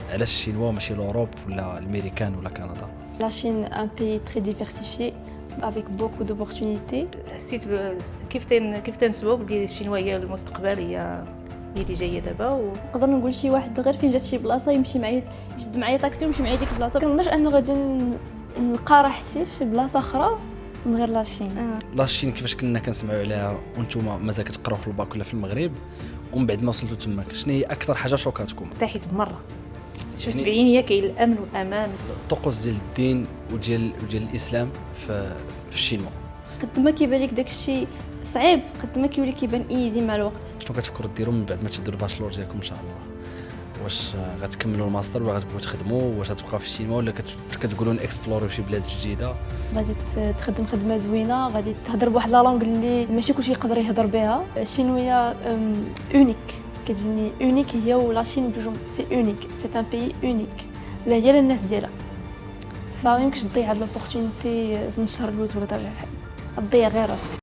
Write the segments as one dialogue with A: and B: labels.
A: علاش الشينوا ماشي لوروب ولا الامريكان ولا كندا؟
B: La Chine, un pays très diversifié, avec beaucoup d'opportunités.
C: حسيت كيف تنسبوا بلي الشينوا هي المستقبل، هي اللي جايه دابا.
B: نقدر نقول شي واحد غير فين جات شي بلاصه يمشي معايا، يشد معايا طاكسي ويمشي معايا ديك البلاصه. كنظنش انه غادي نلقى راحتي في شي بلاصه اخرى من غير لاشين.
A: لاشين كيفاش كنا كنسمعوا عليها وانتم مازال كتقراو في الباك ولا في المغرب، ومن بعد ما وصلتوا تماك شنو هي اكثر حاجه شوكاتكم؟
C: تحيت مره شو 70 هي كاين الامن والامان،
A: الطقوس ديال الدين وديال الاسلام في الشينوا.
B: قد ما كيبان لك داكشي صعيب قد ما كيولي كيبان ايزي مع الوقت.
A: شنو كتفكروا ديروا من بعد ما تشدوا الباشلور ديالكم ان شاء الله؟ واش غتكملوا الماستر ولا غتبغيو تخدموا؟ واش غتبقاو في الشينوا ولا كتقولوا نكسبلوريو شي بلاد جديده؟
B: غادي تخدم خدمه زوينه، غادي تهضر بواحد لا لونغ اللي ماشي كلشي يقدر يهضر بها. الشينويه اونيك، كتجيني اونيك هي ولا شين بجوج سي اونيك، سي ان بيي اونيك لا هي للناس ديالها. فميمكنش تضيع هاد لوبورتونيتي من شهر اللوز ولا ترجع تضيع غير راسك.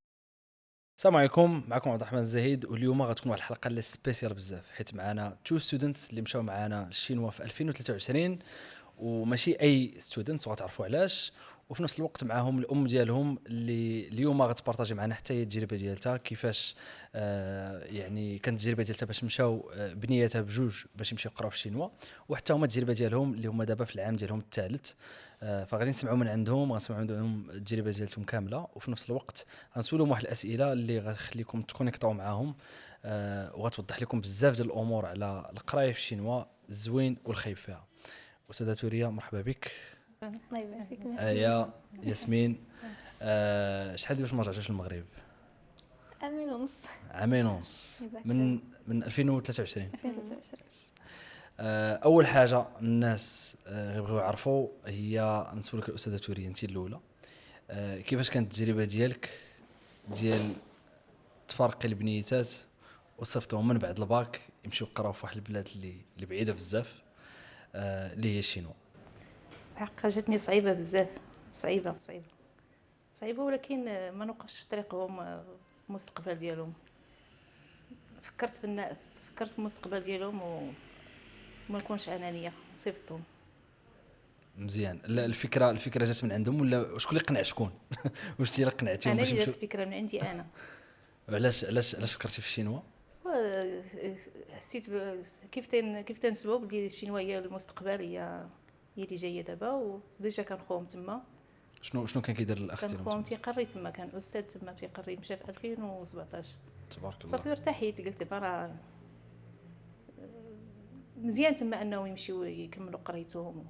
A: السلام عليكم، معكم عبد الرحمن الزهيد، واليوم غتكون واحد الحلقه اللي سبيسيال بزاف، حيت معنا تو ستودنتس اللي مشاو معنا للشينوا في 2023 وماشي اي ستودنتس، وغتعرفوا علاش. وفي نفس الوقت معاهم الام ديالهم اللي اليوم غتبارطاجي معنا حتى هي التجربه ديالتها كيفاش يعني كانت التجربه ديالتها باش مشاو بنيتها بجوج باش يمشيو يقراو في الشينوا، وحتى هما التجربه ديالهم اللي هما دابا في العام ديالهم الثالث. فغادي نسمعوا من عندهم، غنسمعوا عندهم التجربه ديالتهم كامله، وفي نفس الوقت غنسولهم واحد الاسئله اللي غتخليكم تكونيكطاو معاهم وغتوضح لكم بزاف ديال الامور على القرايه في الشينوا الزوين والخايب فيها. استاذه توريا مرحبا بك.
B: الله يبارك فيك.
A: ايا ياسمين، شحال باش ما رجعتوش للمغرب؟
B: عامين ونص.
A: عامين ونص من 2023.
B: 2023.
A: اول حاجه الناس غيبغيو يعرفوا هي نسولك الاستاذه توريا انت الاولى، كيفاش كانت التجربه ديالك ديال تفرقي البنيتات وصفتهم من بعد الباك يمشيو يقراو في واحد البلاد اللي بعيده بزاف اللي هي الشينوا؟
C: حقا جاتني صعيبه بزاف، صعيبه ولكن ما نوقفش في طريقهم المستقبل ديالهم. فكرت في المستقبل ديالهم وما نكونش انانيه، صيفطهم.
A: مزيان. الفكره جات من عندهم ولا شكون اللي قنع شكون؟ واش انت اللي قنعتيهم
C: انا
A: باش
C: اللي
A: يمشيو؟
C: جات الفكره من عندي انا.
A: علاش فكرتي في الشينوا؟
C: حسيت كيف تنسبوا بلي الشينوا هي المستقبل، هي اللي جايه دابا. وديجا كان خوهم تما.
A: شنو كان كيدير الاخ ديالهم؟
C: كان خوهم تيقري تما، كان استاذ تما تيقري، مشى في 2017.
A: تبارك الله.
C: صافي ارتحيت، قلت برا مزيان تما انهم يمشيو يكملوا قريتهم.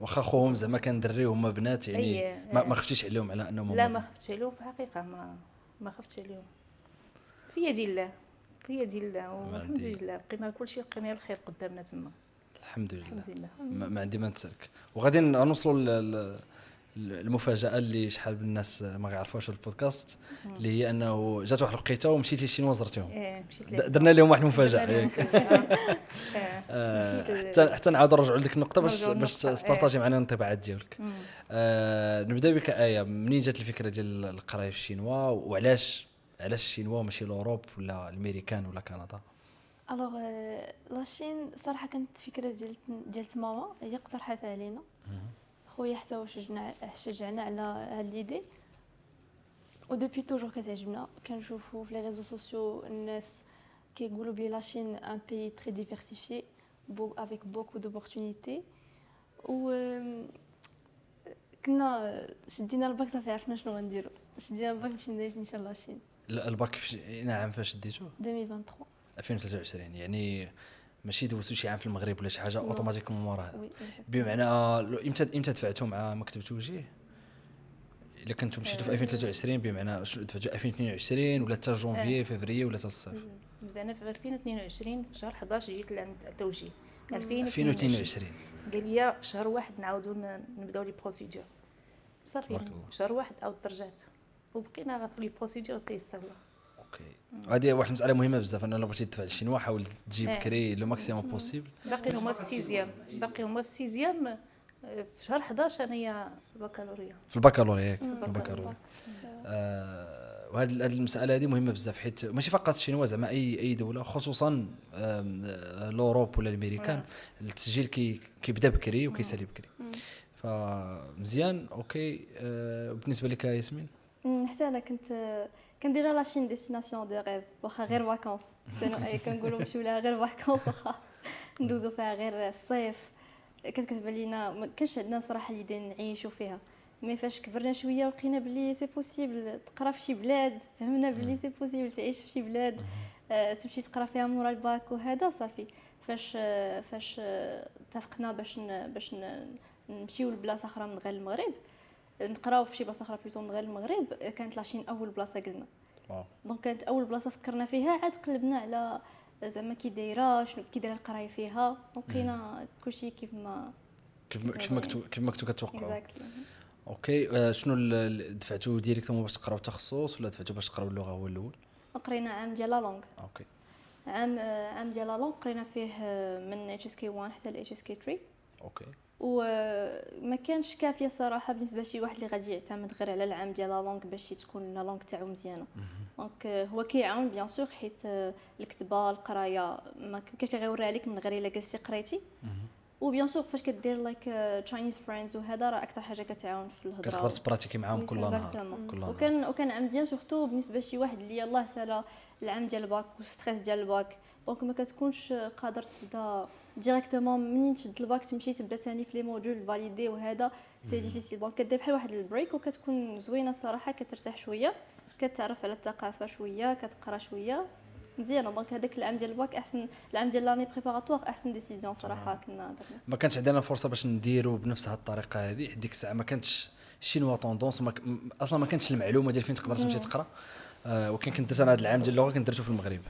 A: واخا خوهم زعما كان دري وهما بنات يعني ما خفتيش عليهم على انهم
C: لا ما خفتش عليهم في الحقيقه، ما خفتش عليهم. في يد الله والحمد لله لقينا كلشي، لقينا الخير قدامنا تما
A: الحمد لله.
C: الحمد لله.
A: ما عندي ما نتسلك. وغادي نوصلوا المفاجاه اللي شحال من الناس ما يعرفوش البودكاست، اللي هي انه جات واحد الوقيته ومشيتي شي وزرتيهم.
C: مشيت
A: درنا لهم واحد المفاجاه. حتى نعاود نرجعوا لديك النقطه باش تبارطاجي معنا الانطباعات ديالك. نبدا بك ايه، منين جات الفكره ديال القرايه في الشينوا وعلاش الشينوا ماشي لوروب ولا الامريكان ولا كندا؟
B: الوغ لاشين صراحه كانت فكره ديال ماما، هي اقترحتها علينا. خويا حتى هو شجعنا على هاد ليدي، ودوبي توجور كتعجبنا. كنشوفوا في لي ريزو سوسيو الناس كيقولوا بلي لاشين ان بيي تري ديفيرسيفيي افيك بوكو دوبورتونيتي. و كنا شدينا الباك صافي عرفنا شنو غنديروا. شدينا الباك مشينا ان شاء الله لاشين.
A: الباك نعم فاش ديتو
B: 2023
A: يعني ماشي دوزتو شي عام في المغرب ولا شي حاجه اوتوماتيكمون موراها.
B: Oui,
A: بمعنى امتى دفعتوا مع مكتب توجيه؟ الا كنتو مشيتوا في 2023 بمعنى دفعتوا 2022 ولا حتى جونفي فيفري ولا حتى الصيف؟
C: بدانا في 2022 في شهر 11 جيت لعند التوجيه.
A: 2022
C: قال لي في شهر واحد نعاودوا نبداو لي بروسيدور. صافي في شهر واحد عاود رجعت وبقينا في لي بروسيدور تيسر الله.
A: اوكي. هذه واحد المساله مهمه بزاف، انه لو بغيتي تدفع للشينوا حاول تجيب كري لو ماكسيموم بوسيبل.
C: باقي هما في السيزيام في شهر 11 انايا بكالوريا.
A: في البكالوريا وهذه المساله هذه مهمه بزاف، حيت ماشي فقط الشينوا، زعما اي دوله خصوصا لوروب ولا الامريكان التسجيل كيبدا بكري وكيسالي بكري. فمزيان اوكي. بالنسبه لك ياسمين؟
B: حتى انا كان ديجا لاشين ديستيناسيون دو ريف، واخا غير فاكونس كنقولوا نمشيو لها غير فاكونس، واخا ندوزو فيها غير الصيف. كانت كتبان لينا ما كانش عندنا صراحه اللي نعيشوا فيها، مي فاش كبرنا شويه ولقينا بلي سي بوسيبل تقرا في شي بلاد، فهمنا بلي سي بوسيبل تعيش في شي بلاد تمشي تقرا فيها مورا الباك وهذا صافي. فاش اتفقنا باش نمشيو لبلاصه اخرى من غير المغرب، نقراو في شي بلاصه اخرى بلوتو من غير المغرب، كانت لاشين اول بلاصه قلنا. دونك كانت اول بلاصه فكرنا فيها، عاد قلبنا على زعما كي دايره شنو كي دايره القرايه فيها، لقينا كلشي كيف ما
A: كنتو كتوقعوا. اوكي. شنو دفعتوا ديريكتومون باش تقراو التخصص ولا دفعتوا باش تقراو اللغه هو الاول؟
B: قرينا عام ديال لا لونغ.
A: اوكي.
B: عام ديال لا لونغ قرينا فيه من اتش اس كي 1 حتى ل اتش اس كي 3.
A: اوكي.
B: وما كانش كافيه الصراحه بالنسبه لشي واحد اللي غادي يعتمد غير على العام ديال لا لونغ باش تكون لا لونغ تاعو مزيانه. دونك هو كيعاون بيان سور، حيت الكتابه القرايه ما كاينش اللي غيوريها لك من غير الا جلستي قريتي. وبيان سور فاش كدير لايك تشاينيز فريندز وهذا راه اكثر حاجه كتعاون في الهضره،
A: كتقدر تبراتيكي معاهم كل نهار.
B: وكان عام مزيان سورتو بالنسبه لشي واحد اللي يلاه سالا العام ديال الباك والستريس ديال الباك. دونك ما كتكونش قادر تبدا ديريكتومون منين تشد الباك تمشي تبدا ثاني في لي موديول فاليدي وهذا سي ديفيسيل. دونك كدير بحال واحد البريك وكتكون زوينه الصراحه، كترتاح شويه، كتعرف على الثقافه شويه، كتقرا شويه مزيانه. دونك هذاك العام ديال الباك احسن، العام ديال لاني بريباراتوار احسن ديسيزيون صراحه كنا درنا.
A: ما كانش عندنا فرصه باش نديروا بنفس هذه الطريقه هذه، ديك الساعه ما كانتش شينوا طوندونس، اصلا ما كانتش المعلومه ديال فين تقدر تمشي تقرا. ولكن كنت درت انا هذا العام ديال اللغه كنت درته في المغرب،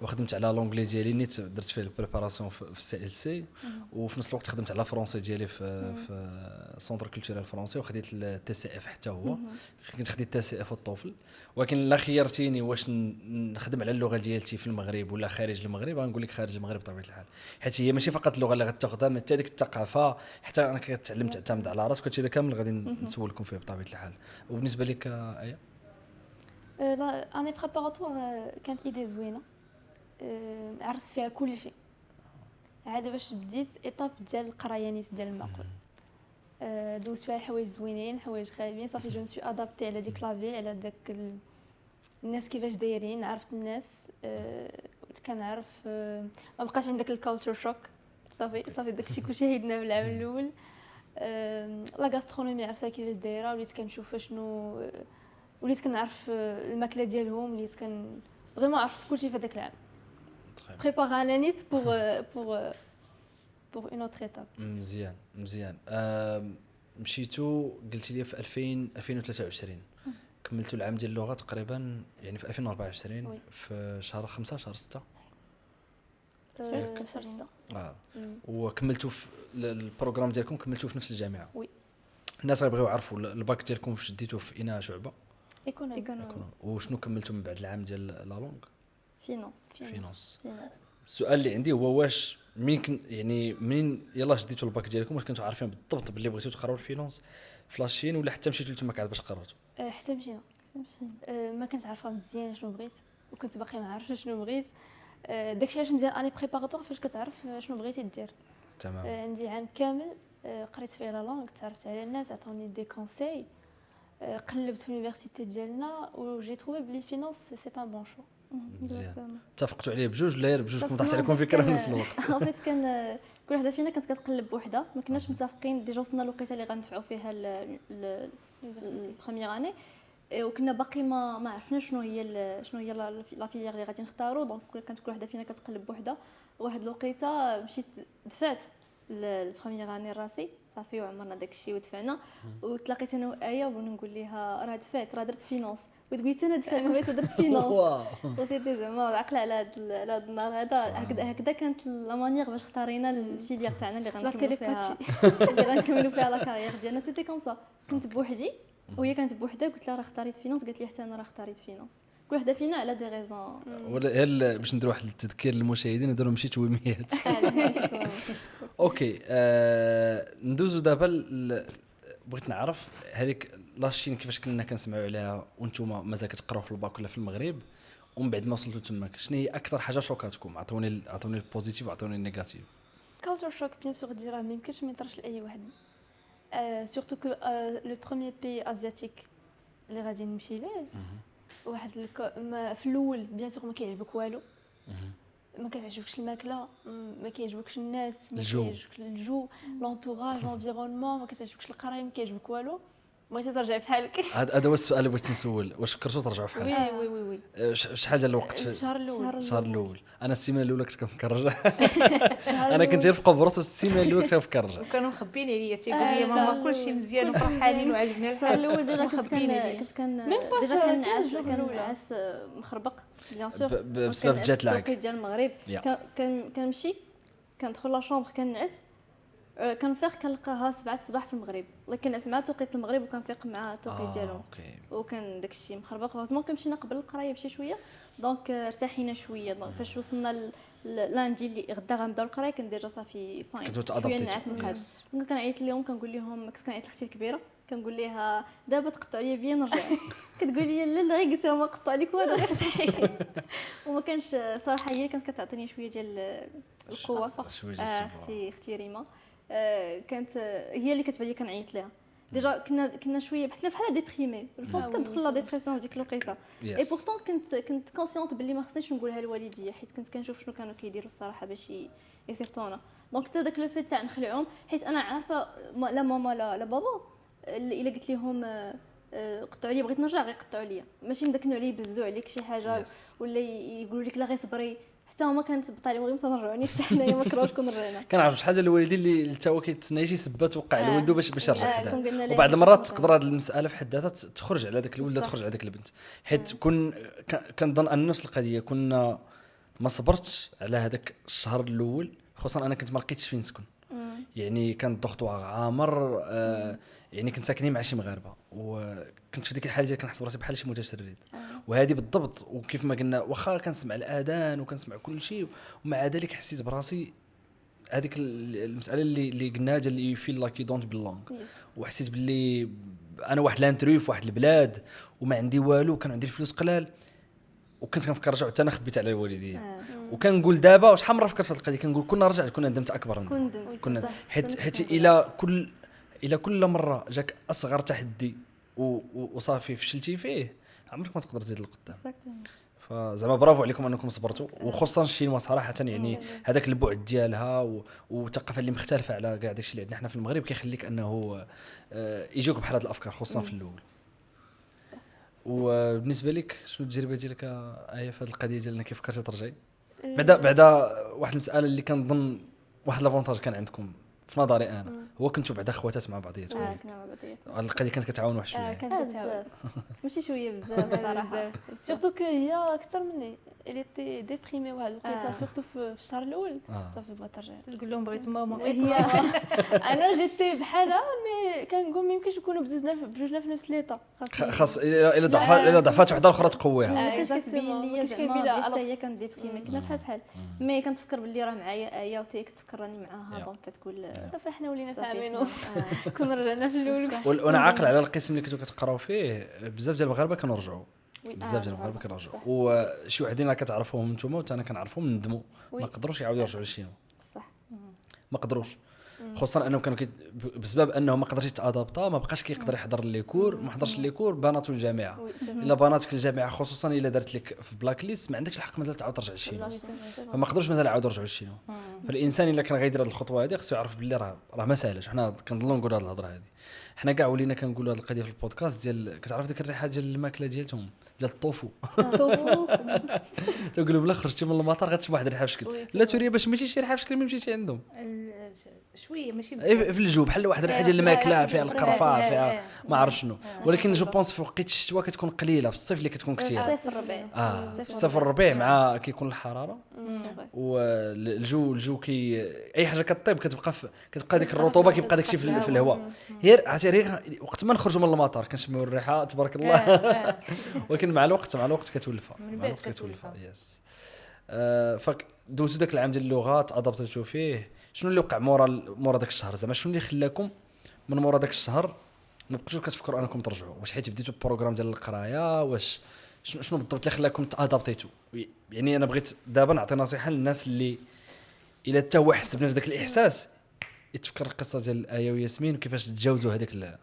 A: وخدمت على لونجلي ديالي نيت، درت فيه البريباراسيون في السي ال سي، وفي نفس الوقت خدمت على الفرونسي ديالي في سونتر كولتورال فرونسي، وخديت التي سي اف حتى هو. كنت خديت التي سي اف والطوفل. ولكن لا خيرتيني واش نخدم على اللغه ديالتي في المغرب ولا خارج المغرب، غنقول لك خارج المغرب بطبيعه الحال، حيت هي ماشي فقط اللغه اللي غتاخذها، ما حتى ديك الثقافه، حتى انا كتعلم تعتمد على راسك. هادشي كامل غادي نسولكم فيه بطبيعه الحال. وبالنسبه لك ايه؟
B: لا اني بريباراتوار كانت ايدي زوينه، عرفت فيها كل شيء. عاد باش بديت ايطاب ديال القرايه نيت ديال المعقول، دوزت فيها حوايج زوينين حوايج خايبين. صافي جو مسوي ادابتي على ديك لافي، على داك الناس كيفاش دايرين، عرفت الناس، كنعرف ما بقاش عندك الكالتشر شوك. صافي داكشي كلشي هيدنا في العام الاول. لا غاسترونومي عرفتها كيفاش دايره، وليت كنشوف شنو، وليت كنعرف الماكله ديالهم، وليت فريمون عرفت كلشي في هذاك العام. بريبارا لا نيت بور اون اوتر ايتاب.
A: مزيان. مشيتو قلتي لي في 2023 كملتوا العام ديال اللغه تقريبا، يعني في 2024 في شهر 5 شهر 6
B: شهر 6
A: وكملتوا في البروغرام ديالكم، كملتوا في نفس الجامعه؟
B: وي.
A: الناس غيبغيو يعرفوا الباك ديالكم شديتوا في اينا شعبه؟
B: ايكونومي.
A: وشنو كملتوا من بعد العام ديال لا لونغ؟
B: فينانس.
A: السؤال اللي عندي هو واش منين يلاه شديتوا الباك ديالكم، واش كنتوا عارفين بالضبط باللي بغيتوا تقراو الفينانس فلاشين، ولا حتى مشيتوا تما عاد باش قررتوا؟
B: حتى مشينا. ما كنتش عارفه مزيان شنو بغيت، وكنت باقي ما عارفه شنو بغيت. داكشي علاش مزيان اني بريباراتوار فاش كتعرف شنو بغيتي دير.
A: تمام.
B: عندي عام كامل قريت فيه لا لونغ، تعرفت على الناس، عطاوني دي كونساي، قلبت في اليونيفرسيتي ديالنا، وجي تروفي بلي فينانس سي ان بون شو.
A: مزيان. اتفقتوا عليه بجوج ولا غير بجوجكم طاحت عليكم فكره في نفس الوقت؟
B: ان كان كل وحده فينا كانت كتقلب بوحده، ما كناش متفقين. ديجا وصلنا لوقيته اللي غندفعوا فيها البروميير اني، وكنا باقي ما عرفناش شنو هي لا فيليير اللي غادي نختاروا. دونك كانت كل وحده فينا كتقلب بوحده. واحد الوقيته مشيت دفعت البروميير اني راسي صافي، وعمرنا داكشي ودفعنا، وتلاقيت انا وآية ونقول لها راه دفعت، راه درت فينانس، وتقولت انا دفعت ودرت فينانس. وصيتي زعما عقله على هذا النهار هذا. هكذا كانت لا مانيير باش اختارينا الفيليير تاعنا اللي غنكملوا فيها لا كارير ديالنا. سيتي كوم سا. كنت بوحدي وهي كانت بوحدها، قلت لها راه اختاريت فينانس، قالت لي حتى انا راه اختاريت فينانس. كل وحده فينا على دي ريزون.
A: ولا باش ندير واحد التذكير للمشاهدين، نديروا مشيت وميات. اوكي. ندوزو دابا بغيت نعرف هذيك لاشين كيفاش كنا كنسمعوا عليها وانتم مازال كتقراو في الباك ولا في المغرب، ومن بعد ما وصلتوا تماك شنو هي اكثر حاجه شوكاتكم؟ عطوني البوزيتيف وعطوني النيجاتيف.
B: كالتشر شوك بيان سور ديرها ما يمكنش ما يطرش لاي واحد، سورتو كو لو بروميير بي ازياتيك اللي غادي نمشي ليه واحد في الاول بيان سور ما كيعجبك والو، ما كتعجبكش الماكله، ما كيعجبكش الناس، ما كيعجبكش الجو لونطوراج لونفيرونمون، ما كتعجبكش القرايه، ما كيعجبك والو، بغيتي ترجعي بحالك.
A: هذا هو السؤال اللي بغيت نسول، واش فكرتوا ترجعوا في حالك؟
B: وي وي وي
A: شحال ديال الوقت في
B: الشهر
A: الاول؟ انا السيمانه الاولى كنت كنفكر نرجع. انا كنت غير في قبرص، السيمانه الاولى كنت كنفكر نرجع.
C: وكانوا مخبين عليا تيقول لي ماما كلشي مزيان وفرحانين وعجبني
D: الشهر
C: الحال.
D: الاول ديجا
C: مخبين عليا.
D: كان نعس مخربق بيان سور
A: بسبب الجات لاك
D: ديال المغرب. كنمشي كندخل لا شومبر كنعس، كنفيق كنلقاها 7 الصباح في المغرب، ولكن مع توقيت المغرب وكنفيق مع التوقيت ديالهم. وكان داكشي مخربق. هو كنمشينا قبل القرايه بشي شويه، دونك ارتاحينا شويه. دونك فاش وصلنا لاندي اللي غدا غنبداو القرايه كان ديجا صافي فاين.
A: كنتو
D: شويه نعس مقاد. كنت كنعيط لهم كنقول لهم، كنت كنعيط لختي الكبيره كنقول لها دابا تقطعوا لي بيا نرجع. كتقول لي لا غير قلت لها ما قطعوا لك والو غير ارتاحي. وما كانش صراحه هي كانت كتعطيني شويه ديال القوه. اختي ريما كانت هي اللي كتبان لي كنعيط لها. ديجا كنا شويه بحال ديبريمي، جو بونس كندخل لا ديبرسيون ديك الوقيته. اي بورطون كنت كونسيونط باللي ما خصنيش نقولها لوالديا، حيت كنت كنشوف شنو كانوا كيديروا الصراحه باش يسيرطونا. دونك حتى داك لو فيت تاع نخلعهم، حيت انا عارفه لا ماما لا بابا الا قلت لهم قطعوا لي بغيت نرجع غير قطعوا لي، ماشي ندكنوا عليه يبزوا عليك شي حاجه ولا يقولوا لك لا غير صبري. حتى هما كانت بطالي المغرب تنرجعوني حتى حنايا ما كرهوش كون رجعنا.
A: كنعرف شحال ديال الوالدين اللي حتى هو كيتسنى شي سبه توقع على ولده باش يرجع حداه. وبعض المرات تقدر هذه المساله في حد ذاتها تخرج على داك الولد، تخرج على داك البنت، حيت كنظن ان نفس القضيه كنا ما صبرتش على هذاك الشهر الاول، خصوصا انا كنت ما لقيتش فين نسكن. يعني كان الضغط عامر، يعني كنت ساكنين مع شي مغاربه، وكنت في ديك الحاله ديال كنحس براسي بحال شي متشرد. وهذه بالضبط، وكيف ما قلنا واخا كنسمع الاذان وكنسمع كل شيء، ومع ذلك حسيت براسي هذيك المساله اللي قلناها ديال يو فيل لايك يو دونت بيلونغ. وحسيت باللي انا واحد لانتري في واحد البلاد وما عندي والو، كان عندي الفلوس قلال، وكنت كنفكر نرجع حتى انا خبيت على الوالدين. وكنقول دابا شحال مره فكرت في هذه القضيه، كنقول كنا رجعت كنا ندمت اكبر. كنا حيت الى كل مره جاك اصغر تحدي وصافي فشلتي فيه، عمرك ما تقدر تزيد لقدام. فزعما برافو عليكم انكم صبرتوا، وخصوصا الشينوا صراحه يعني هذاك البعد ديالها والثقافه اللي مختلفه على كاع داكشي اللي عندنا حنا في المغرب كيخليك انه يجوك بحال هاد الافكار خصوصا في الاول. وبالنسبه لك شنو التجربه ديالك ايه في هذه القضيه ديالنا؟ كيف فكرتي ترجعي بعد واحد المساله اللي كنظن واحد لافونتاج كان عندكم في نظري انا، هو كنتوا بعدا خواتات مع بعضياتكم.
D: كنا مع بعضياتنا.
A: القضيه كانت كتعاون واحد شويه.
D: بزاف ماشي شويه بزاف صراحه.
B: سورتو كو هي اكثر مني اللي تي ديبريمي واحد الوقيته، سورتو في الشهر الاول صافي بغات ترجع.
C: تقول لهم بغيت ماما.
B: هي انا جيتي بحالها، مي كنقول ما يمكنش نكونوا بجوجنا في نفس ليطا،
A: خاص الا ضعفات وحده اخرى تقويها.
D: ما كانش كتبين ليا زعما حتى هي كانت ديبريمي، كنا بحال مي كنتفكر باللي راه معايا ايه وتي كتفكر راني معاها، دونك كتقول
B: صافي حنا ولينا فاهمين كون رجعنا في الاول.
A: وانا عاقل على القسم اللي كنتو كتقراو فيه، بزاف ديال المغاربه كنرجعوا، بزاف ديال المغاربه كنرجعوا، وشي وحدين كتعرفوهم نتوما وتا انا كنعرفهم ندموا ما قدروش يعاودوا يرجعوا للشينوا.
D: صح
A: ما قدروش، خصوصا انهم كانوا بسبب انه ما قدرش يتادابطا، ما بقاش كيقدر يحضر لي كور، ما حضرش لي كور بناته الجامعه. الا بناتك الجامعه خصوصا الا دارت لك في بلاك ليست ما عندكش الحق مازال تعاود ترجع للشينوا، فما قدروش مازال يعاودوا يرجعوا للشينوا. فالانسان الا كان غيدير هذه الخطوه هذه خصو يعرف باللي راه ما ساهلش. حنا كنضلوا نقولوا هذه الهضره هذه، حنا كاع ولينا كنقولوا هذه القضيه في البودكاست ديال كتعرف ديك الريحه ديال الماكله ديالهم ديال الطوفو. تقولوا بلا خرجتي من المطار غتشم واحد الريحه بشكل لا توريه باش ماشي شي ريحه بشكل ما مشيتي عندهم
C: شويه ماشي بزاف
A: في الجو بحال واحد الريحه ديال الماكله فيها القرفه فيها ما عرف شنو. ولكن جو بونس في وقت الشتاء كتكون قليله، في الصيف اللي كتكون كثيره،
D: الصيف الربيع
A: في الصيف الربيع مع كيكون الحراره والجو اي حاجه كطيب كتبقى ديك الرطوبه، كيبقى داكشي في الهواء. غير عرفتي وقت ما نخرجوا من المطار كنشميو الريحه تبارك الله. ولكن مع الوقت كتولفها، مع الوقت كتولفها. يس فدوزو داك العام ديال اللغات ادابتيتو فيه. شنو اللي وقع مورا داك الشهر؟ زعما شنو اللي خلاكم من مورا داك الشهر ما بقيتوش كتفكروا انكم ترجعوا؟ واش حيت بديتوا البروغرام ديال القرايه؟ واش شنو بالضبط اللي خلاكم تادابتيتوا؟ يعني انا بغيت دابا نعطي نصيحه للناس اللي الا حتى هو حس بنفس داك الاحساس يتفكر القصه ديال ايه وياسمين وكيفاش تجاوزوا هذاك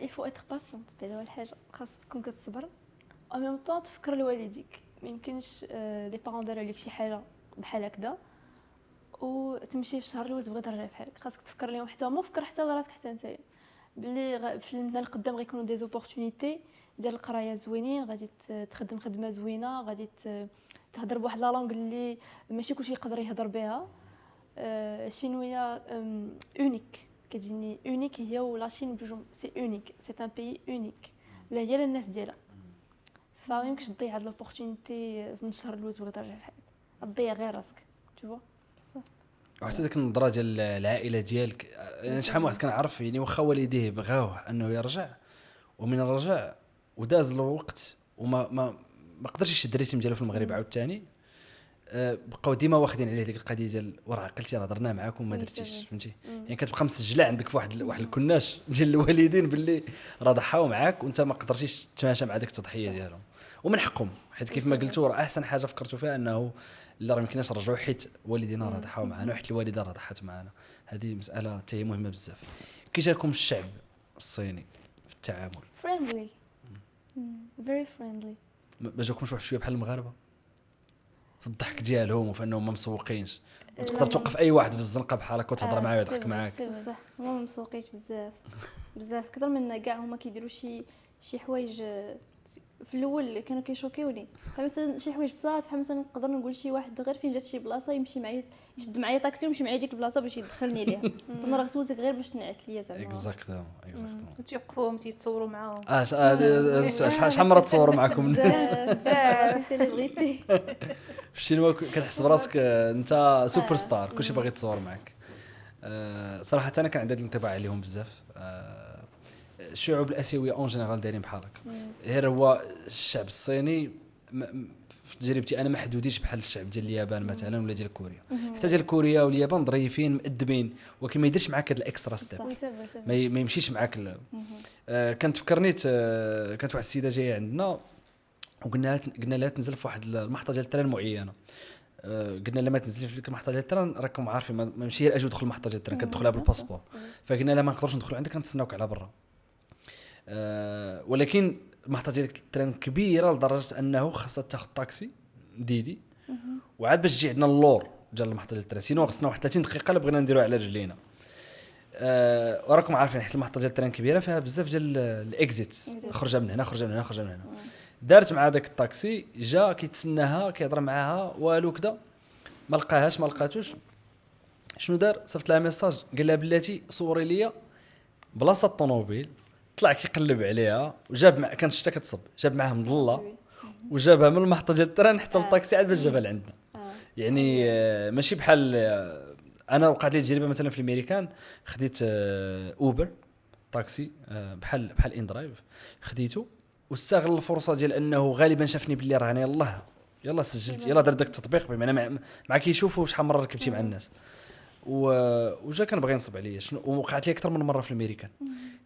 B: يفو اتر باسيونت. بعدا اول حاجه خاص تكون كتصبر او ميم طون تفكر لوالديك. ما يمكنش لي بارون داروا لك شي حاجه بحال هكذا وتمشي في الشهر الاول تبغي ترجع بحالك. خاصك تفكر لهم حتى هما، فكر حتى لراسك حتى نتايا بلي في المدى القدام غيكونوا دي زوبورتونيتي ديال القرايه زوينين، غادي تخدم خدمه زوينه، غادي تهضر بواحد لا لونغ اللي ماشي كلشي يقدر يهضر بها. الشينويه اونيك، كتجيني اونيك هي ولا شين بجوج سي اونيك، سي ان بيي اونيك لا هي للناس ديالها. فما يمكنش تضيع هاد لوبورتونيتي من الشهر الاول تبغي ترجع بحالك، تضيع غير راسك تشوفوا.
A: وحتى ديك النظره ديال العائله ديالك. شحال من واحد كنعرف يعني واخا والديه بغاوه انه يرجع ومن رجع وداز له وقت وما ما قدرش يشد الريتم ديالو في المغرب عاوتاني، بقاو ديما واخدين عليه ديك القضيه ديال وراه عقلتي راه هضرنا معاكم وما درتيش، فهمتي؟ يعني كتبقى مسجله عندك في واحد الكناش ديال الوالدين باللي راه ضحاو معاك وانت ما قدرتيش تماشى مع ديك التضحيه ديالهم، ومن حقهم حيت كيف ما قلتوا راه احسن حاجه فكرتوا فيها انه لا راه يمكنناش نرجعوا حيت والدينا راه ضحاو معنا وحيت الوالده راه ضحات معنا. هذه مساله حتى هي مهمه بزاف. كي جاكم الشعب الصيني في التعامل؟
B: فريندلي فيري فريندلي.
A: ما جاكمش واحد شويه بحال المغاربه في الضحك ديالهم وفي انهم ما مسوقينش وتقدر توقف اي واحد في الزنقه بحالك وتهضر معاه ويضحك معاك؟
D: بصح هما ما مسوقيش بزاف اكثر من كاع. هما كيديروا شي حوايج في الاول كانوا كيشوكيوني. مثلا شي حوايج بزاف بحال مثلا نقدر نقول شي واحد غير فين جات شي بلاصه يمشي معايا يشد معايا طاكسي ويمشي معايا ديك البلاصه باش يدخلني ليها. انا راه سولتك غير باش تنعت ليا زعما.
A: اكزاكتومون
C: تيوقفوهم تيتصوروا معاهم.
A: شحال مره تصوروا معكم
D: بزاف سيليبريتي.
A: شنو كتحس براسك انت سوبر ستار كلشي باغي يتصور معك؟ صراحه انا كان عندي الانطباع عليهم بزاف. الشعوب الاسيويه اون جينيرال دايرين بحالك، غير هو الشعب الصيني في تجربتي انا ما حدوديش بحال الشعب ديال اليابان مثلا ولا ديال كوريا. حتى ديال كوريا واليابان ظريفين مؤدبين ولكن ما يديرش معاك هاد الاكسترا ستيب، ما يمشيش معاك. كانت فكرنيت كانت واحد السيده جايه عندنا وقلنا لها تنزل في واحد المحطه ديال التران معينه. قلنا لها ما تنزلي في المحطه ديال التران راكم عارفين ما ماشي غير اجي ندخل المحطه ديال التران كتدخلها بالباسبور. فقلنا لها ما نقدرش ندخلوا عندك كنتسناوك على برا. ولكن المحطه ديال التران كبيره لدرجه انه خاصها تاخذ طاكسي ديدي وعاد باش تجي عندنا اللور ديال المحطه ديال التران، سينو خصنا واحد 30 دقيقه الا بغينا نديروها على رجلينا. وراكم عارفين حيت المحطه ديال التران كبيره فيها بزاف ديال الاكزيتس، خرجه من هنا خرجه من هنا خرجه من هنا. دارت مع داك الطاكسي جا كيتسناها كيهضر معاها والو كذا ما لقاتوش. شنو دار؟ صيفط لها ميساج قال لها بلاتي صوري ليا بلاصه الطوموبيل. طلع كيقلب عليها وجاب كانت شتا كتصب جاب معاه مظله وجابها من المحطه ديال التران حتى للطاكسي عاد باش جابها لعندنا. يعني ماشي بحال انا وقعت لي تجربه مثلا في الامريكان خديت اوبر طاكسي بحال ان درايف خديته واستغل الفرصه ديال انه غالبا شافني باللي راه انا يلا سجلت يلا درت داك التطبيق بمعنى مع كيشوفوا شحال مره ركبتي مع الناس وجا كان باغي ينصب عليا. شنو وقعت لي اكثر من مره في الامريكان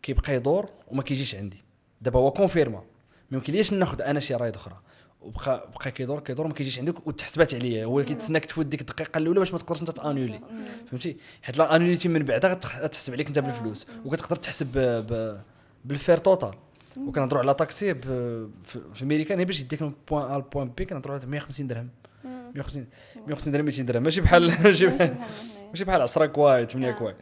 A: كيبقى يدور وما كيجيش عندي. دابا هو كونفيرما ما يمكنليش ناخذ انا شي رايد اخرى وبقى كيدور ما كيجيش عندك وتحسبات عليا. هو كيتسناك تفوت ديك الدقيقه الاولى باش ما تقدرش انت تانولي، فهمتي؟ حيت لا انوليتي من بعدها غتحسب عليك انت بالفلوس وكتقدر تحسب بالفير توتال. وكنهضروا على طاكسي في امريكان باش يديك من بوين ا لبوين بي كنهضروا على 150 درهم 150 درهم 200 درهم ماشي بحال 10 كواي 8 كواي.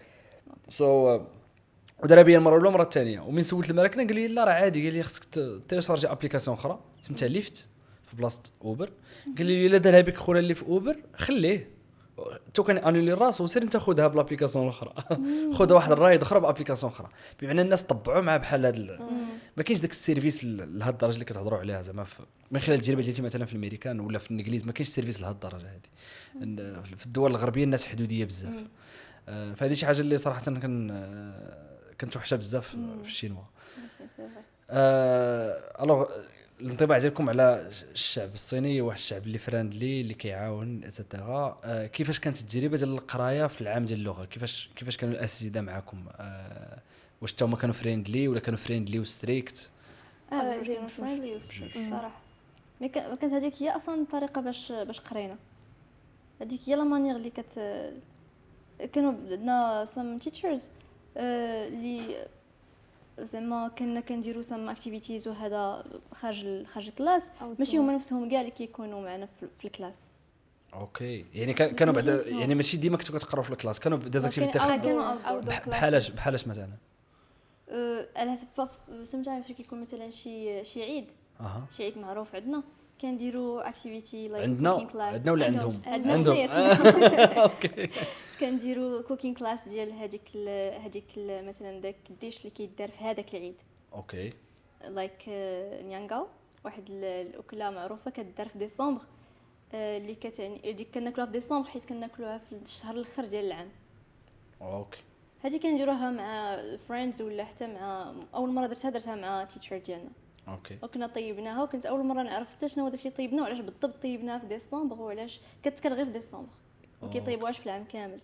A: ودار بيا المره الاولى المره الثانيه ومن سولت المراكنه قال لي لا راه عادي. قال لي خصك تيليشارجي ابليكاسيون اخرى سميتها ليفت في بلاصه اوبر. قال لي الا دارها بك خونا اللي في اوبر خليه تو كان انولي الراس وسير انت خذها بالابليكاسيون الاخرى خذ واحد الرايد اخرى بابليكاسيون اخرى. بمعنى الناس طبعوا مع بحال هذا ما كاينش داك السيرفيس لهاد الدرجه اللي كتهضروا عليها زعما من خلال التجربه ديالتي مثلا في الامريكان ولا في الانجليز ما كاينش سيرفيس لهاد الدرجه هذه. في الدول الغربيه الناس حدوديه بزاف. فهذه شي حاجه اللي صراحه كنت وحشه بزاف في الشينوا. الوغ الانطباع ديالكم على الشعب الصيني، واحد الشعب اللي فريندلي اللي كيعاون اتسيتيرا. كيفاش كانت التجربه ديال القرايه في العام ديال اللغه؟ كيفاش كانوا الاساتذه معكم؟ واش حتى هما كانوا فريندلي ولا كانوا فريندلي وستريكت؟
D: بجوج كانوا فريندلي الصراحه. مي كانت هذيك هي اصلا الطريقه باش قرينا، هذيك هي لا مانيير اللي كانوا عندنا سام تيتشرز اللي زعما كنا كنديروا سام اكتيفيتيز وهذا خارج الكلاس، ماشي هما نفسهم كاع اللي كيكونوا معنا في الكلاس.
A: اوكي، يعني كانوا بعد يعني ماشي ديما كنتوا كتقراو في الكلاس، كانوا ديزاكتيفيتي بحالاش مثلا
D: على حسب سمعت فاش كيكون مثلا شي عيد شي عيد معروف عندنا كنديروا اكتيفيتي لايك كوكين كلاس.
A: عندنا ولا عندهم؟
D: اوكي كنديروا كوكين كلاس ديال هذيك مثلا داك الديش اللي كيدار في هذاك العيد.
A: اوكي
D: لايك نيانغاو، واحد الاكله معروفه كدار في ديسمبر اللي كتعني اللي كناكلوها في ديسمبر حيت كناكلوها في الشهر الاخر ديال العام.
A: اوكي
D: هذه كنديروها مع الفريندز ولا حتى مع اول مره درتها مع تيتشر ديالنا.
A: اوكي
D: وكنا طيبناها وكنت اول مره نعرف حتى شنو هو داكشي طيبنا وعلاش بالضبط طيبناها في ديسمبر وعلاش كتكل غير في ديسمبر ما كيطيبوهاش في العام كامل.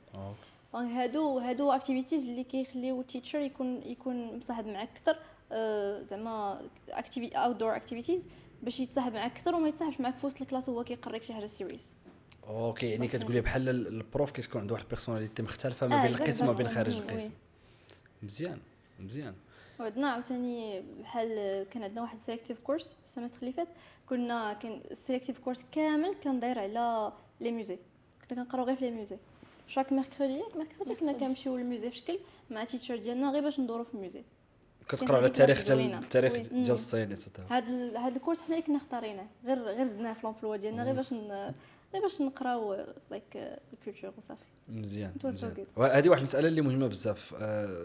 D: دونك هادو اكتيفيتيز اللي كيخليو التيتشر يكون مصاحب معاك اكثر، زعما اكتيفيتي اوتدور اكتيفيتيز باش يتصاحب معاك اكثر وما يتصاحبش معاك في وسط الكلاس وهو كيقريك شي حاجه سيريس.
A: اوكي، يعني كتقولي بحال البروف كتكون عنده واحد البيرسوناليتي مختلفه ما بين القسم وما بين خارج القسم. مزيان.
D: وعندنا عاوتاني بحال كان عندنا واحد سيليكتيف كورس السيمستر اللي فات، كان السيليكتيف كورس كامل كان داير على لي موزي، كنا كنقراو غير في لي موزي. شاك ميركودي كنا كنمشيو للموزي في شكل مع تيتشر ديالنا غير باش ندورو في الموزي.
A: كتقراو على التاريخ ديال الصين ايتترا.
D: هذا الكورس حنا اللي كنا اختارينه، غير زدناه في لومبلوا ديالنا غير باش نقراو لايك الكولتور وصافي.
A: مزيان. وهذه واحد المساله اللي مهمه بزاف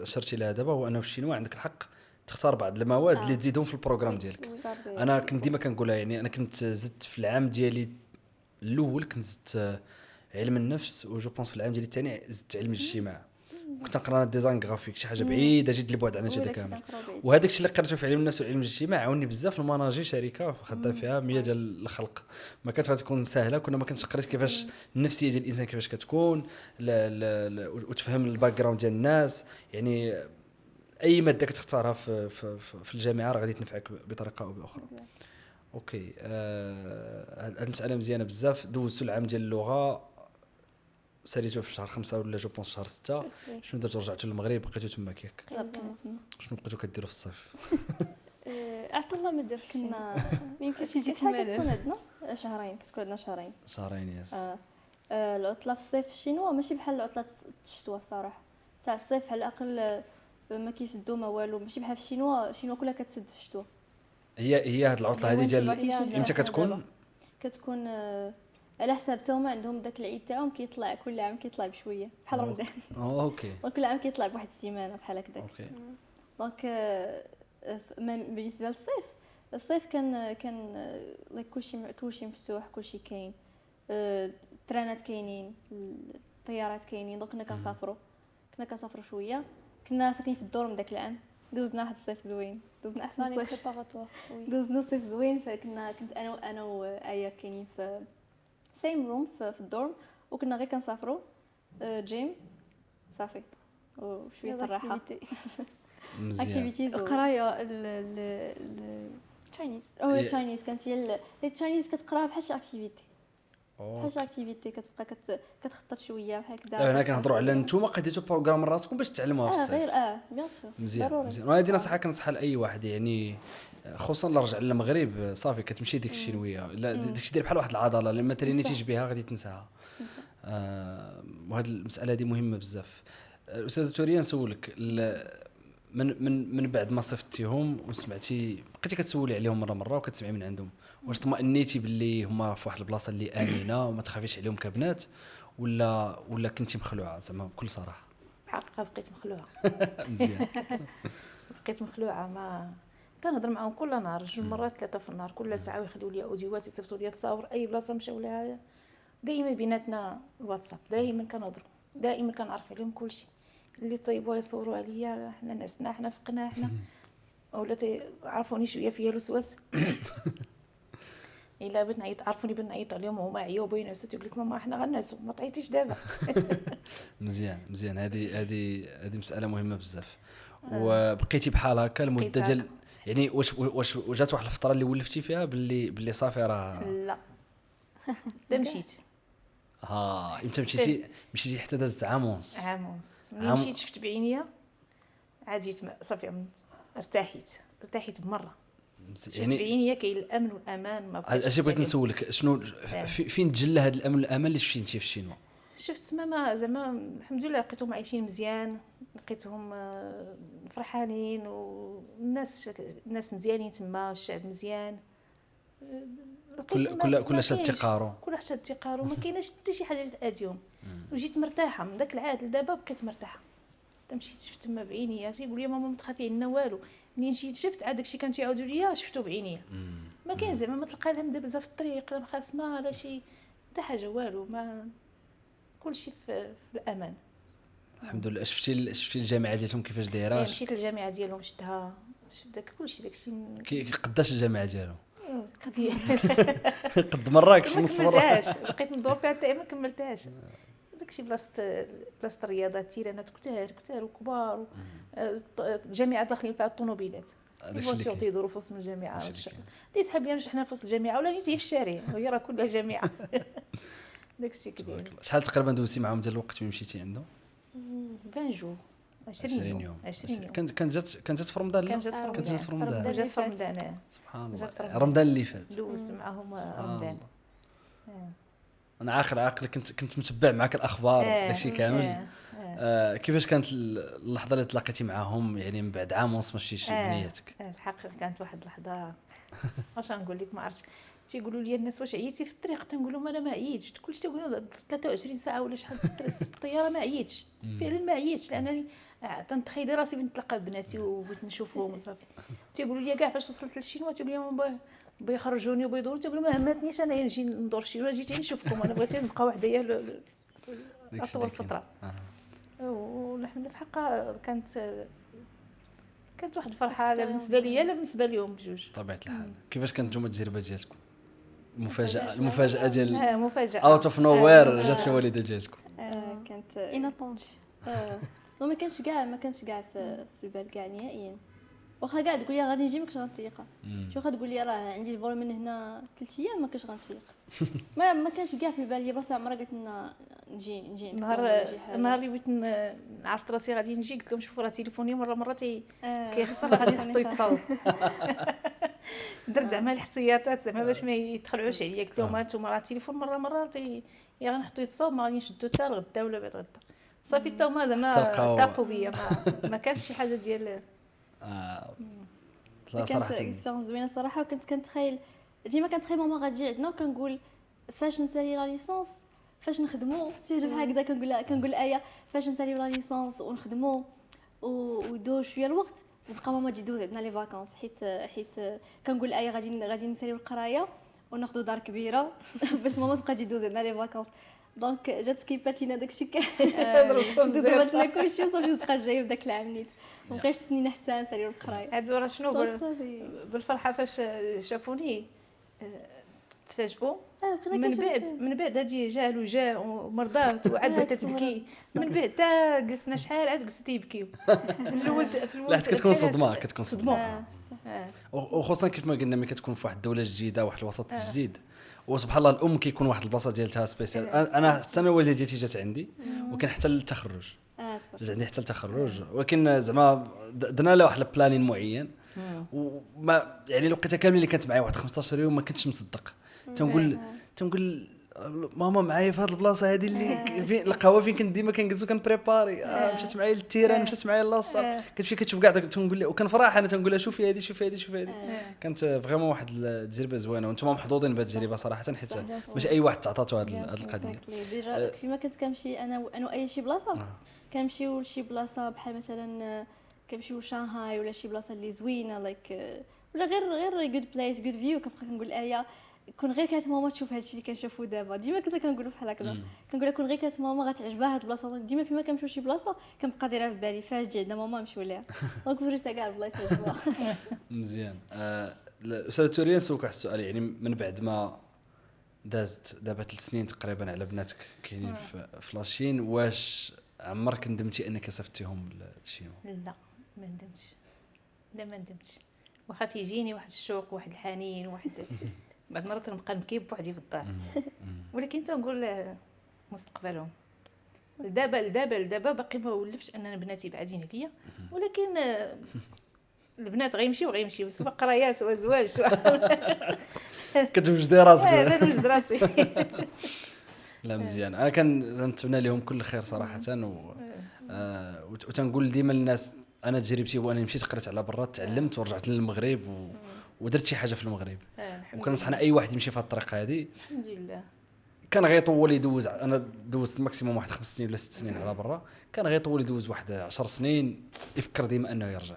A: شرتي لها دابا، هو انه في الشينوا عندك الحق تختار بعض المواد اللي تزيدهم في البروغرام ديالك. انا كنت ديما كنقولها، يعني انا كنت زدت في العام ديالي الاول كنت زدت علم النفس، وجو بونس في العام ديالي الثاني زدت علم الاجتماع. كنت نقرا ديزاين غرافيك، شي حاجه بعيده جد البعد عن هذا كامل. وهذاك الشيء اللي قريته في علم النفس وعلم الاجتماع عاوني بزاف المناجي شركه خدام فيها 100 ديال الخلق. ما كانت غتكون سهله، كنا ما كنتش قريت كيفاش النفسيه ديال الانسان كيفاش كتكون وتفهم الباك جراوند ديال الناس. يعني اي ماده كتختارها في الجامعه راه غادي تنفعك بطريقه او باخرى. اوكي، هذه المساله مزيانه بزاف. دوزتوا العام ديال اللغه، ساليتو في شهر 5 ولا جو بونس شهر 6. شنو درتو؟ رجعتو للمغرب بقيتو تماك ياك؟ شنو بقيتو كديروا في الصيف؟
B: عطا الله ما درت
D: كنا
B: ما يمكنش يجي
D: كتكون عندنا شهرين، كتكون عندنا شهرين
A: ياس.
D: العطله في الصيف في الشينوا ماشي بحال العطله الشتوى الصراحه. تاع الصيف على الاقل ما كيسدوا ما والو، ماشي بحال في الشينوا كلها كتسد في الشتوى.
A: هي هاد العطله هذه ديال امتى
D: كتكون على حساب تا هما عندهم داك العيد تاعهم كيطلع كل عام كيطلع بشويه بحال رمضان.
A: اوكي.
D: وكل عام كيطلع بواحد السيمانه بحال هكذاك.
A: اوكي.
D: دونك بالنسبه للصيف، الصيف كان لايك كلشي مفتوح، كلشي كاين، الترانات كاينين، الطيارات كاينين. دونك كنا كنسافروا شويه. كنا ساكنين في الدور من داك العام، دوزنا واحد الصيف زوين، دوزنا احسن صيف. دوزنا صيف زوين. كنت انا وايا كاينين في سيم روم في الدورم، وكنا غير كنسافروا جيم صافي وشويه الراحه. اكتيفيتيز
B: القرايه
D: التشاينيز كانت هي التشاينيز كتقراها بحال شي اكتيفيتي، كتبقى كتخطط شويه بحال هكذا.
A: هنا كنهضروا على نتوما قديتوا بروغرام راسكم باش تعلموها في الصيف.
D: غير بيان سور.
A: مزيان. وهذه نصيحه كنصحها لاي واحد، يعني خصوصا اللي رجع للمغرب صافي كتمشي ديك الشينويه. لا داكشي ديال بحال واحد العضله لما ترينيتيش بها غادي تنساها. وهذه المساله هذه مهمه بزاف. الاستاذ توريان نسولك، من بعد ما صفتيهم وسمعتي بقيتي كتسولي عليهم مره وكتسمعي من عندهم، واش طمأنيتي باللي هما في واحد البلاصه اللي امنه وما تخافيش عليهم كبنات، ولا كنتي مخلوعه زعما بكل صراحه؟
C: بحقيقه بقيت مخلوعه.
A: مزيان.
C: بقيت مخلوعه. ما كنهضر معاهم كل نهار 2 مرات 3 في النهار، كل ساعه ويخليوا لي اوديوات يصيفطوا لي تصاور اي بلاصه مشاو لها. دائما بيناتنا الواتساب، دائما كنهضروا، دائما كنعرف عليهم كلشي اللي طيبوا يصوروا عليا. حنا نعسنا، حنا فقنا، حنا ولا عرفوني شويه فيا الوسواس. الا بغيت نعيط عرفوني بغيت نعيط عليهم وهما عياو ينعسوا تيقول لك ماما حنا غنعسوا ما تعيطيش دابا.
A: مزيان هذه مساله مهمه بزاف. وبقيتي بحال هكا المده
C: بقيت
A: ديال يعني واش جات واحد الفتره اللي ولفتي فيها باللي صافي راه
C: لا لا مشيت
A: امتى مشيتي حتى دازت عام ونص؟
C: عام ونص ملي مشيت شفت بعينيا عاد جيت صافي ارتحيت بمره. شفت بعينيا كاين الامن والامان. ما بقيتش
A: اش بغيت نسولك شنو فين تجلى هذا الامن والامان اللي شفتي انت في الشينوا؟
C: شفت ماما زعما الحمد لله لقيتهم عايشين مزيان، لقيتهم فرحانين والناس مزيانين تما، الشعب مزيان.
A: كل شاد تقارو
C: ما كايناش حتى شي حاجه تاذيهم. وجيت مرتاحه من داك العاد لدابا بقيت مرتاحه. مشيت شفت تما بعينيا تيقول لي ماما ما تخافي لنا والو. منين مشيت شفت عاد داكشي كان تيعاودوا ليا شفتو بعينيا. ما كاين زعما ما تلقى لهم دابا في الطريق لا مخاسمه لا شي حتى حاجه والو. ما كلشي في الامان
A: الحمد لله. شفتي الجامعه ديالهم كيفاش دايره؟
C: مشيت للجامعه ديالهم شفتها، شفت داك كلشي داكشي.
A: قداش الجامعه ديالهم؟ قد مراكش نص مره
C: بقيت ندور فيها حتى ما كملتهاش. داكشي بلاصه الرياضات تيرانات كتار وكبار. الجامعه داخلين فيها الطوموبيلات داكشي تيدوروا في وسط الجامعه. تيسحب لينا حنا في وسط الجامعه ولا نيتي في الشارع وهي راه كلها جامعه. داكشي كبير.
A: شحال تقريبا دوزتي معاهم ديال الوقت ملي مشيتي عندهم؟
C: 20 يوم 20 يوم.
A: كانت جات في رمضان.
C: كانت جات في رمضان
A: سبحان الله. رمضان اللي فات
C: دوزت معاهم رمضان.
A: انا عاقل كنت متبع معك الاخبار داكشي كامل. كيفاش كانت اللحظه اللي تلاقيتي معاهم يعني من بعد عام ونص ما شفتيش بنياتك؟
C: الحقيقه كانت واحد اللحظه واش نقول لك ما عرفتش. تيقولوا لي الناس واش عييتي في الطريق؟ تنقول لهم انا ما عييتش. كلشي تيقولوا 23 ساعه ولا شحال الطياره ما عييتش. فعلا ما عييتش لانني تنتخيل راسي نتلاقى بناتي وبغيت نشوفهم وصافي. تيقولوا لي كاع فاش وصلت للشينوا تيقولوا لهم بيخرجوني وبيدوروا تيقولوا ما همتنيش انا نجي ندور شي ولا جيت نشوفكم. انا بغيت نبقى وحديا اطول فتره. والحمد لله بحق كانت واحد الفرحه لا بالنسبه ليا لا بالنسبه لهم بجوج.
A: طبيعه الحال. كيفاش كانت نتوما التجربه ديالكم؟ المفاجاه ديال
C: مفاجاه
A: اوت اوف نو وير جات الوالده ديالكم.
D: كانت
B: اناتوندي.
D: ما كانش كاع في البال كاع نهائيا. واخا كاع تقول لي غادي نجي ما كنتش غنتيق. شي واخا تقول لي راه عندي الفول من هنا 3 ايام ما كنتش غنتيق. ما كانش كاع في البال. هي بس عمرها قالت لنا نجي
C: نهار اللي بغيت عرفت راسي غادي نجي قلت لهم شوفوا راه تليفوني مره كيخسر غادي نحطو يتصاوب. درت زعما الاحتياطات زعما باش ما يدخلوش عليا. قلت لهم هانتوما راه التليفون مره يا غنحطو يتصاوب ما غادي نشدو حتى الغدا ولا بعد غدا. صافي حتى هما زعما تاقوا بيا. ما كانش شي حاجه ديال
A: صراحه
D: كانت اكسبيرينس زوينه صراحه. وكنت كنتخيل ديما ماما غتجي عندنا وكنقول فاش نسالي لا ليسونس فاش نخدموا بحال هكذا. كنقول ايه فاش نساليو لا ليسونس ونخدموا ودوز شويه الوقت نبقى ماما تجي دوز عندنا لي فاكونس. حيت كنقول ايه غادي نساليو القرايه وناخذوا دار كبيره باش ماما تبقى تجي دوز عندنا لي فاكونس. دونك جات سكيبات لينا داكشي كامل. ضربت لنا كلشي وصافي بقى جايه بداك العام نيت. مابقاش تسنينا حتى نساليو القرايه.
C: عاد راه شنو بالفرحه فاش شافوني تفاجئوا. من بعد هادي جا ومرضات وعاد كتبكي. من بعد حتى جلسنا شحال عاد جلسوا تيبكيو. في
A: لا كتكون صدمه.
C: آه.
A: وخصوصا كيف ما قلنا ملي كتكون في واحد الدوله جديده واحد الوسط جديد وسبحان الله الام كيكون واحد البلاصه ديالتها سبيسيال. انا حتى انا والدتي جات عندي وكان حتى للتخرج جات عندي حتى التخرج ولكن زعما درنا لها واحد البلانين معين وما يعني لقيتها كامل اللي كانت معايا واحد 15 يوم ما كنتش مصدق. تنقول ماما معايا في هذه البلاصه هذه اللي فين القهوه فين كنت ديما كنجلسو كنبريباري. مشات معايا للتيران مشات معايا لاصال كنت كتشوف كاع تنقول لها وكنفرح انا تنقول لها شوفي هذه. كانت فريمون واحد التجربه زوينه وانتم محظوظين بهذه التجربه صراحه حيت ماشي اي واحد تعطاتو هذه القضيه.
D: ديجا فيما كنت كنمشي انا اي شي بلاصه كنمشيو لشي بلاصه بحال مثلا كنمشيو شانغهاي ولا شي بلاصه اللي زوينه لايك ولا غير جود بلايس جود فيو. كنبقى كنقول ايه كون غير كانت ماما تشوف هادشي اللي كنشوفو دابا ديما كنت كنقولوا بحال هكذا كنقول كون غير كانت ماما غتعجبها هاد البلاصه ديما فيما كنمشيو شي بلاصه كنبقى دايره في بالي فاش تجي عندنا ماما نمشيو ليها دونك وريتها كاع البلايص اللي عجبها.
A: مزيان. الاستاذ توريان سوق واحد السؤال، يعني من بعد ما دازت دابا 3 سنين تقريبا على بناتك كاينين في لاشين، واش عمرك ندمتي انك صيفطتيهم للشينوا؟
C: لا ما ندمتش، لا ما ندمتش، واخا تيجيني واحد الشوق واحد الحنين واحد بعض المرات نبقى نبكي بوحدي في الدار، ولكن تنقول مستقبلهم دابا باقي ما ولفتش ان بناتي بعادين عليا، ولكن البنات غيمشيو سواء قرايه سواء زواج سواء
A: كتوجدي راسك.
C: لا نوجد راسي.
A: لا مزيان، انا كنتمنى لهم كل خير صراحه وتنقول ديما للناس انا تجربتي وانا مشيت قريت على برا تعلمت ورجعت للمغرب ودرت شي حاجه في المغرب، وكنصحنا اي واحد يمشي في هذه الطريقه هذه.
C: الحمد لله.
A: كان غيطول يدوز، انا دوزت ماكسيموم واحد 5 سنين ولا 6 سنين على برا، كان غيطول يدوز واحد 10 سنين يفكر ديما انه يرجع،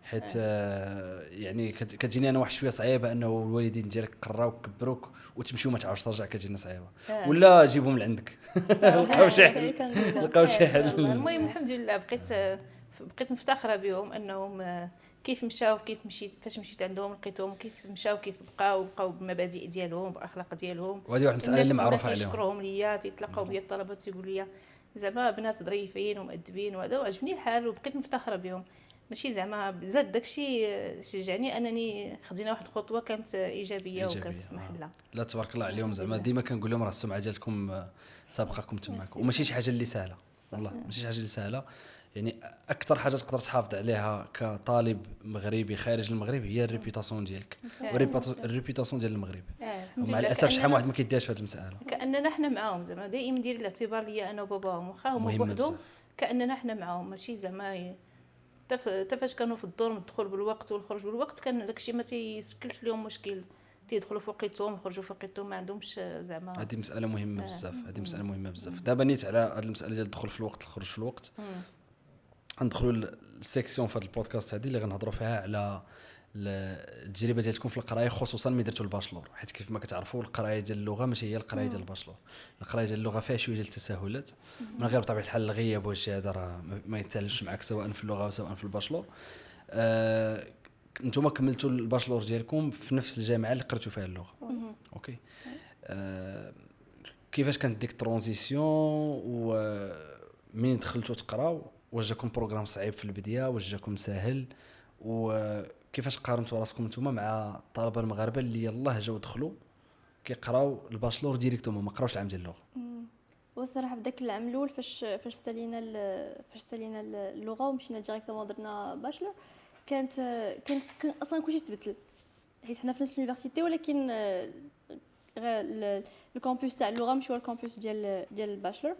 A: حيت يعني كتجيني انا واحد شويه صعيبه انه الوالدين ديالك قراوك كبروك وتمشي وما تعاودش ترجع، كتجينا صعيبه. ولا جيبهم لعندك لقاو شي حل، لقاو شي حل.
C: المهم الحمد لله بقيت مفتخره بهم انهم كيف مشاو كيف مشيت فاش مشيت عندهم لقيتهم كيف مشاو كيف بقاو بالمبادئ ديالهم باخلاق ديالهم.
A: وهذه واحد المساله اللي معروفه عليهم.
C: تيشكروهم ليا تيتلاقاو بيا الطلبه تيقول لي زعما بنات ظريفين ومؤدبين وهذا، وعجبني الحال وبقيت مفتخره بهم. ماشي زعما زاد داكشي شجعني انني خدينا واحد الخطوه كانت ايجابيه وكانت محله.
A: لا تبارك الله عليهم، زعما ديما كنقول لهم راه السمعه ديالكم سابقاكم تماك، وماشي شي حاجه اللي سهله والله، ماشي شي حاجه اللي سهله. يعني اكثر حاجه تقدر تحافظ عليها كطالب مغربي خارج المغرب هي الريبيوتاسيون ديالك، الريبيوتاسيون ديال المغرب. ومع الاسف شحال من واحد ما كيديرش في هذه المساله، كاننا
C: حنا معاهم زعما دائما ندير الاعتبار ليا انا وباباهم واخا هما بوحدهم، كاننا حنا معاهم، ماشي زعما فاش كانوا في الدور الدخول بالوقت والخروج بالوقت كان داكشي ما تيشكلش لهم مشكل، تيدخلوا في وقتهم يخرجوا في وقتهم، ما عندهمش زعما.
A: هذه مساله مهمه بزاف، هذه مساله مهمه بزاف. دابا نيت على هذه المساله ديال الدخول في الوقت الخروج في الوقت، غندخلوا للسيكسيون في هذا البودكاست هذه اللي غنهضروا فيها على التجربه ديالكم في القرايه، خصوصا ملي درتوا الباشلور، حيت كيف ما كتعرفوا القرايه ديال اللغه ماشي هي القرايه ديال الباشلور. القرايه ديال اللغه فيها شويه ديال التساهلات، من غير بطبيعه الحال الغياب والشهاده راه ما يتسالش معك سواء في اللغه وسواء في الباشلور. انتم كملتوا الباشلور ديالكم في نفس الجامعه اللي قريتوا فيها اللغه. اوكي. كيفاش كانت ديك الترانزيسيون ومنين دخلتوا تقراو؟ واش جاكم بروغرام صعيب في البدايه واش جاكم ساهل؟ وكيفاش قارنتوا راسكم نتوما مع الطلبه المغاربه اللي يلاه جاو دخلوا كيقراو الباشلور ديريكتومون ما قراوش العام ديال اللغه؟
D: والصراحه في داك العام الاول فاش سالينا اللغه ومشينا ديريكتومون درنا باشلور، كان اصلا كلشي تبدل، حيت حنا في نفس اليونيفرسيتي ولكن الكامبوس تاع اللغه ماشي هو الكامبوس ديال الباشلور.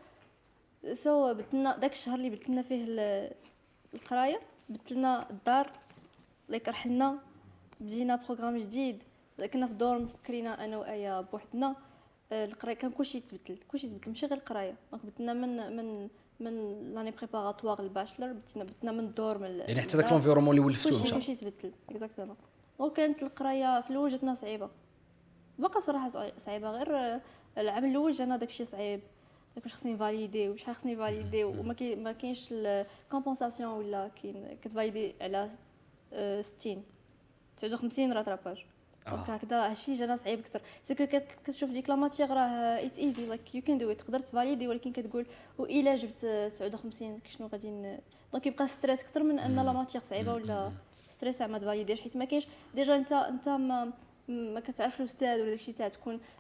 D: بدلنا داك الشهر اللي بدلنا فيه القرايه، بدلنا الدار ليك رحلنا، بدينا بروغرام جديد، كنا في دورم كرينا انا وايا بوحدنا. القرايه كان كلشي تبدل ماشي غير القرايه، دونك بدلنا من لاني بريباراتوار الباشلر، بدنا من الدور
A: يعني حتى داك لونفيرومون اللي ولفتوه مشى
D: كلشي تبدل اكزاكتومون. دونك كانت القرايه في الاول جاتنا صعيبه، بقى صراحه صعيبه، غير العام الاول جانا داكشي صعيب، واش خصني فاليدي وشحال خصني فاليدي، وما كاينش الكومبونساسيون ولا كتفاليدي على 60 59 راتراباج. دونك هكذا هادشي جانا صعيب اكثر، سكو كتشوف ديك لا ماتيغ راه اتس ايزي لايك يو كان دو ات، تقدر تفاليدي، ولكن كتقول والا جبت 59 شنو غادي دونك يبقى ستريس اكثر من ان لا ماتيغ صعيبه ولا ستريس ما تفاليديش، حيت ما كاينش ديجا انت ما كتعرف الاستاذ ولا داكشي تاع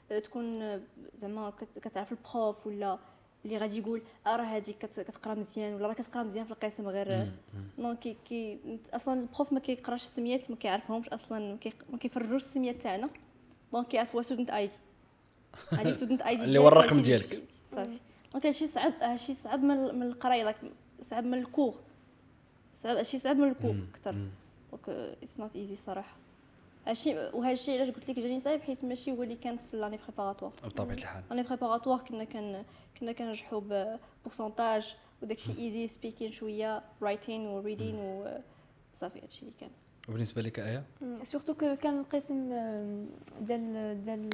D: تكون زعما كتعرف البروف ولا اللي غادي يقول راه هذيك كتقرا مزيان ولا راه كتقرا مزيان في القسم، غير دونك اصلا البروف ما كيقراش السميات، ما كيعرفهمش اصلا، ما كيفرجوش السميات تاعنا، دونك كيعرف هو ستودنت اي دي، هذه ستودنت اي دي
A: اللي هو الرقم ديالك
D: صافي. دونك هادشي صعب من القرايه، صعب من الكور، صعب من الكور اكثر، دونك اتس نوت ايزي صراحه. وهذا الشيء علاش قلت لك جاني صعيب، حيت ماشي هو اللي كان في لاني بريباراتوار.
A: بطبيعه الحال
D: لاني بريباراتوار كنا كنجحوا ببورسونتاج وداكشي ايزي، سبيكين شويه، رايتين وريدين وصافي، هادشي اللي كان.
A: وبالنسبه لك ايه؟
B: سورتو كان القسم ديال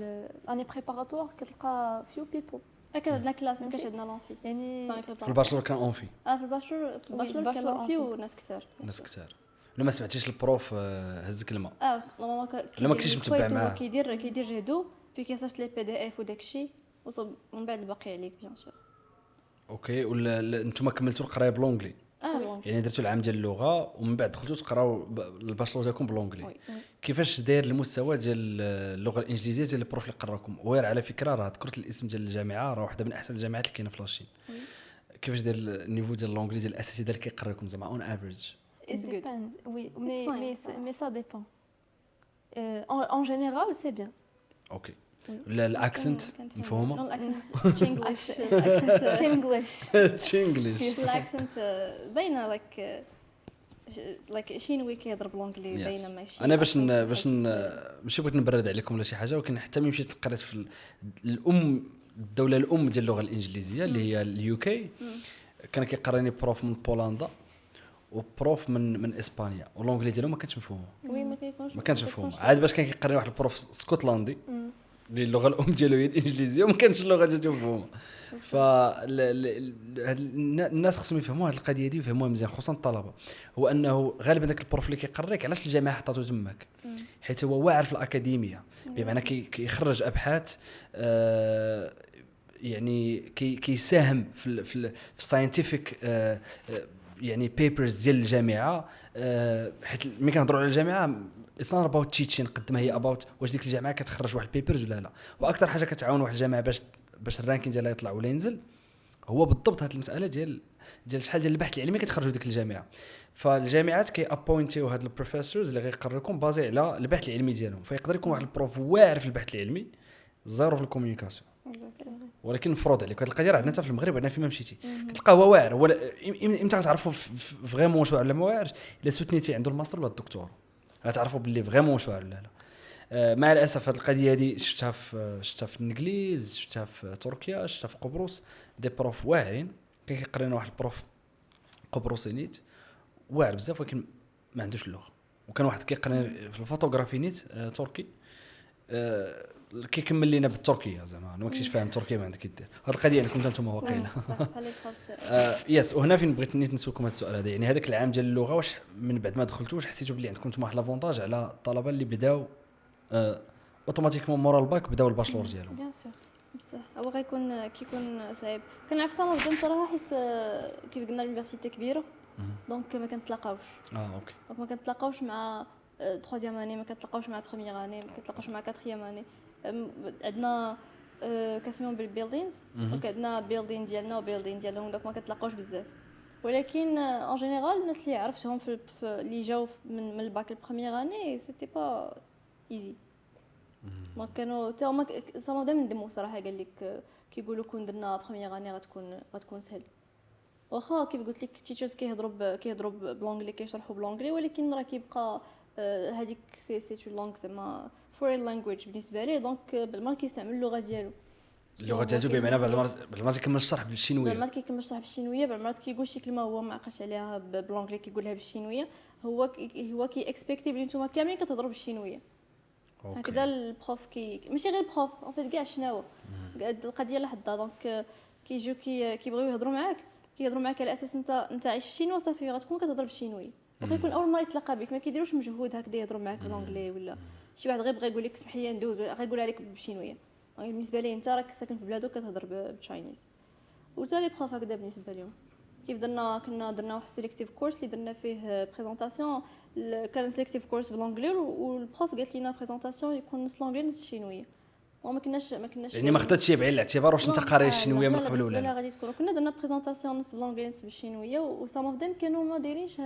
B: اني بريباراتوار كتلقى فيو بيبل
D: هكا عندنا كلاس ما كانش عندنا لونفي
B: يعني
A: في الباشلور كان اونفي
D: في الباشور كان
B: الباشور
D: لونفي
B: أونفي.
D: وناس كثار
A: ناس كثار. ولا ما سمعتيش البروف هزك الماء؟
D: نورمالمون
A: لا ما كنتيش متبع معاه.
D: كيدير جهدو في كيصيفط لي PDF وداكشي وصب من بعد الباقي عليك بيان سور.
A: اوكي. ولا انتم كملتوا القرايه بلونجلي؟ يعني درتوا العام ديال اللغه ومن بعد دخلتوا تقراو الباشلور ديالكم بلونجلي. كيفاش داير المستوى ديال اللغه الانجليزيه ديال البروف اللي قراكم؟ وير على فكره راه ذكرت الاسم ديال الجامعه، راه واحده من احسن الجامعات اللي كاينه في لاشين. كيفاش داير النيفو ديال اللونجلي ديال الاساتذه اللي كيقراكم زعما اون افريج؟
B: It
D: It's good.
B: depends, oui,
D: fine,
B: mais ça dépend. En général, c'est bien.
A: اوكي. ولا الاكسنت مفهومه؟
D: الاكسنت تشينغليش
B: English.
A: تشينجليش.
D: الاكسنت باينه لايك شينوي كيهضر بلونجلي باينه ماشي.
A: انا باش ماشي بغيت نبرد عليكم ولا شي حاجه، ولكن حتى ملي مشيت قريت في الدوله الام ديال اللغه الانجليزيه اللي هي اليو كي، كان كيقراني بروف من بولندا وبروف من اسبانيا، واللونجلي ديالهم ما كانش مفهوم.
D: وي
A: ما كانش مفهوم عاد. باش كان كيقراني واحد البروف اسكتلندي اللي اللغه الام ديالو هي الانجليزيه وما كانش اللغه ديالو مفهومه. ف الناس خصهم يفهموا هذه القضيه دي ويفهموها مزيان، خصوصا الطلبه. هو انه غالبا داك البروف اللي كيقريك علاش الجامعه حطاتو تماك، حيت هو واعر في الاكاديميه، بمعنى كيخرج ابحاث يعني كيساهم في الساينتيفيك يعني بيبرز ديال الجامعه. حيت ملي كنهضروا على الجامعه اتس نوت اباوت تيتشين قد ما هي اباوت واش ديك الجامعه كتخرج واحد البيبرز ولا لا. واكثر حاجه كتعاون واحد الجامعه باش الرانكين ديالها يطلع ولا ينزل هو بالضبط هذه المساله ديال شحال ديال البحث العلمي كتخرجوا ديك الجامعه. فالجامعات كي ابوينتيو هاد البروفيسورز اللي غيقرركم بازي على البحث العلمي ديالهم. فيقدر يكون واحد البروف واعر في البحث العلمي زيرو في الكوميونيكاسيون، ولكن مفروض عليك. هاد القضيه راه عندنا حتى في المغرب، عندنا فيما مشيتي كتلقى هو واعر. هو امتى غتعرفوا فريمون واش واعر ولا ما واعرش؟ الا سوتنيتي عنده الماستر ولا الدكتور غتعرفوا باللي فريمون واش واعر ولا لا. مع الاسف هاد القضيه هادي شفتها في الانجليز، شفتها في تركيا، شفتها في قبرص. دي بروف واعرين كان كيقرينا واحد البروف قبرصي نيت واعر بزاف ولكن ما عندوش اللغه. وكان واحد كيقري في الفوتوغرافي نيت تركي كيكمل لينا بالتركيه زعما انا ما كنتش فاهم تركيا ما عندك يدير. هاد القضيه عندكم انتم واقيلا. يس. وهنا فين بغيت نسولكم هذا السؤال هذا، يعني هذاك العام ديال اللغه واش من بعد ما دخلتوا واش حسيتوا بلي عندكم نتوما واحد لافونتاج على الطلبه اللي بداو اوتوماتيكمون مورا الباك بداو الباشلور ديالهم؟
D: بيان سور بصح هو كيكون صعيب. كنعرف صراحه بدا بصراحه حيت كيف قلنا اليونيفرسيتي كبيره دونك ما كنتلاقاوش.
A: اوكي.
D: دونك ما كنتلاقاوش مع troisième année، ما كنتلاقاوش مع première année، ما كنتلاقاوش مع quatrième année. عندنا كاسمون بالبيلدينز دونك عندنا بيلدين ديالنا وبيلدين ديالهم دونك ما كنتلاقاوش بزاف. ولكن اون جينيرال الناس اللي عرفتهم في اللي جاو من الباك البروميير اني سيتي با ايزي. دونك كانوا حتى هما صراحه دائما ندموا صراحه قال لك كيقولوا كون درنا بروميير اني غتكون سهل. واخا كيف قلت لك التيتشرز كيهضروا بلونجلي كيشرحوا بلونجلي، ولكن راه كيبقى هذيك سي لونغ زعما فورين لانجويج بالنسبه ليه. دونك بالمره كيستعمل اللغه ديالو
A: بمعنى بعد المرات كيكمل الشرح بالشينويه،
D: بالمره كيكمل الشرح بالشينويه، بالمرات كيقول شي كلمه هو ما عقلش عليها بلونجلي كيقولها بالشينويه. هو كي اكسبكتي بلي نتوما كاملين كتهضروا بالشينويه. هكذا البروف ماشي غير البروف اون فيت كاع شناهو هاد القضيه لحدها. دونك كيجيو كيبغيو يهضروا معاك على اساس انت عايش في الشينوا صافي غتكون كتهضر بالشينويه. وكيكون اول مره يتلاقى بك ما كيديروش مجهود هكذا يهضروا معاك بالانجلي، ولا شي واحد غير بغى يقول لك اسمح لي ندوز غيقولها لك بالشينويه. بالنسبه لي انت راك ساكن في بلادك كتهضر بالتشاينيز. وتا لي بروف هكذا بالنسبه لهم كيف كنا درنا واحد سيليكتيف كورس اللي درنا فيه بريزونطاسيون. كان سيليكتيف كورس بالانجلي والبروف قالت لنا بريزونطاسيون يكون نص الانجلي نص الشينويه. وما كناش
A: يعني ما خدتش بعين الاعتبار واش انت قاري الشينويه من قبل ولا
D: لا. غادي تكون كنا درنا بريزونطاسيون نص بالانجلي نص بالشينويه وسام اوف ذيم كانوا ما دايرينش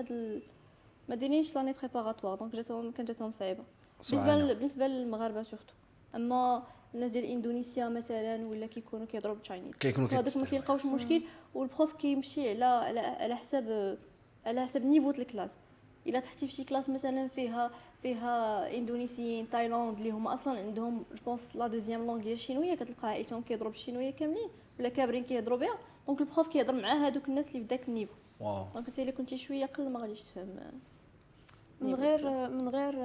D: ما دايرينش لاني بريباراتوار. دونك جاتهم صعيبه بالنسبه للمغاربه سورتو. اما الناس ديال اندونيسيا مثلا ولا كيكونوا كيهضروا بالتشاينيز هذوك ما كيلقاوش مشكل. والبروف كيمشي على حسب نيفو الكلاس. الا تحتي في شي كلاس مثلا فيها اندونيسيين تايلاند اللي هما اصلا عندهم جوبونس لا دوزيام لونغ هي الشينويه، كتلقى عائلتهم كيهضروا بالشينويه كاملين ولا كابرين كيهضروا بها. دونك البروف كيهضر مع هذوك الناس اللي في داك النيفو.
A: واو.
D: دونك انت الا كنتي شويه قل ما غاديش تفهم.
B: من غير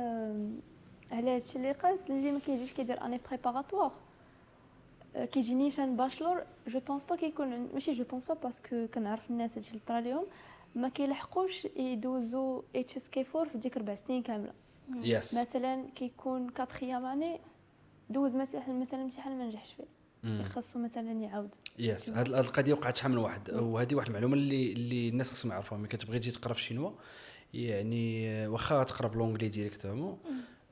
B: على هادشي اللي قاس اللي ما كيجيش كيدير اني بريباراتوار كيجيني شان باشلور جو بونس با كيكون ماشي جو بونس با باسكو كنعرف الناس هادشي اللي طرا ليهم ما كيلحقوش يدوزو اتش اس كي 4 في ديك 4 سنين كامله.
A: يس
B: مثلا كيكون 4 اني دوز مثلا امتحان ما نجحش فيه خاصو مثلا يعاود.
A: يس هاد القضيه وقعت شحال من واحد، وهذه واحد المعلومه اللي الناس خصهم يعرفوها. ملي كتبغي تجي تقرا في الشينوا يعني واخا تقرا بلونجلي ديريكتومون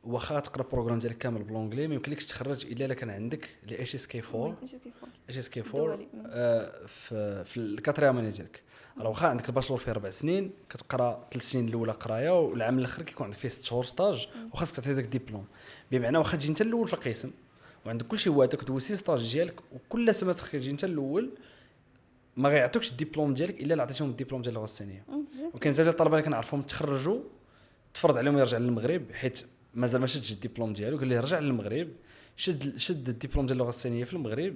A: واخا تقرا البروغرام ديالك كامل بالونجلي ما يمكنلكش تخرج الا كان عندك لي اتش اس كي 4 اتش اس كي 4 في الكاتريام اني ديالك. راه واخا عندك الباشلور فيه 4 سنين كتقرا 3 سنين الاولى قرايه والعام الاخر كيكون عندك فيه 6 شهور ستاج وخاصك تعطي داك الدبلوم. بمعنى واخا تجي انت الاول في القسم وعندك كلشي هو هذاك دوسي ستاج ديالك وكل سمستر كتجي انت الاول ما غيعطوكش الدبلوم ديالك الا لا عطيتهم الدبلوم ديال اللغه الصينيه. وكاين بزاف ديال الطلبه اللي كنعرفهم تخرجوا تفرض عليهم يرجع للمغرب حيت مازال ما شدش الدبلوم ديالو قال لي رجع للمغرب شد الدبلوم ديال اللغه الصينيه في المغرب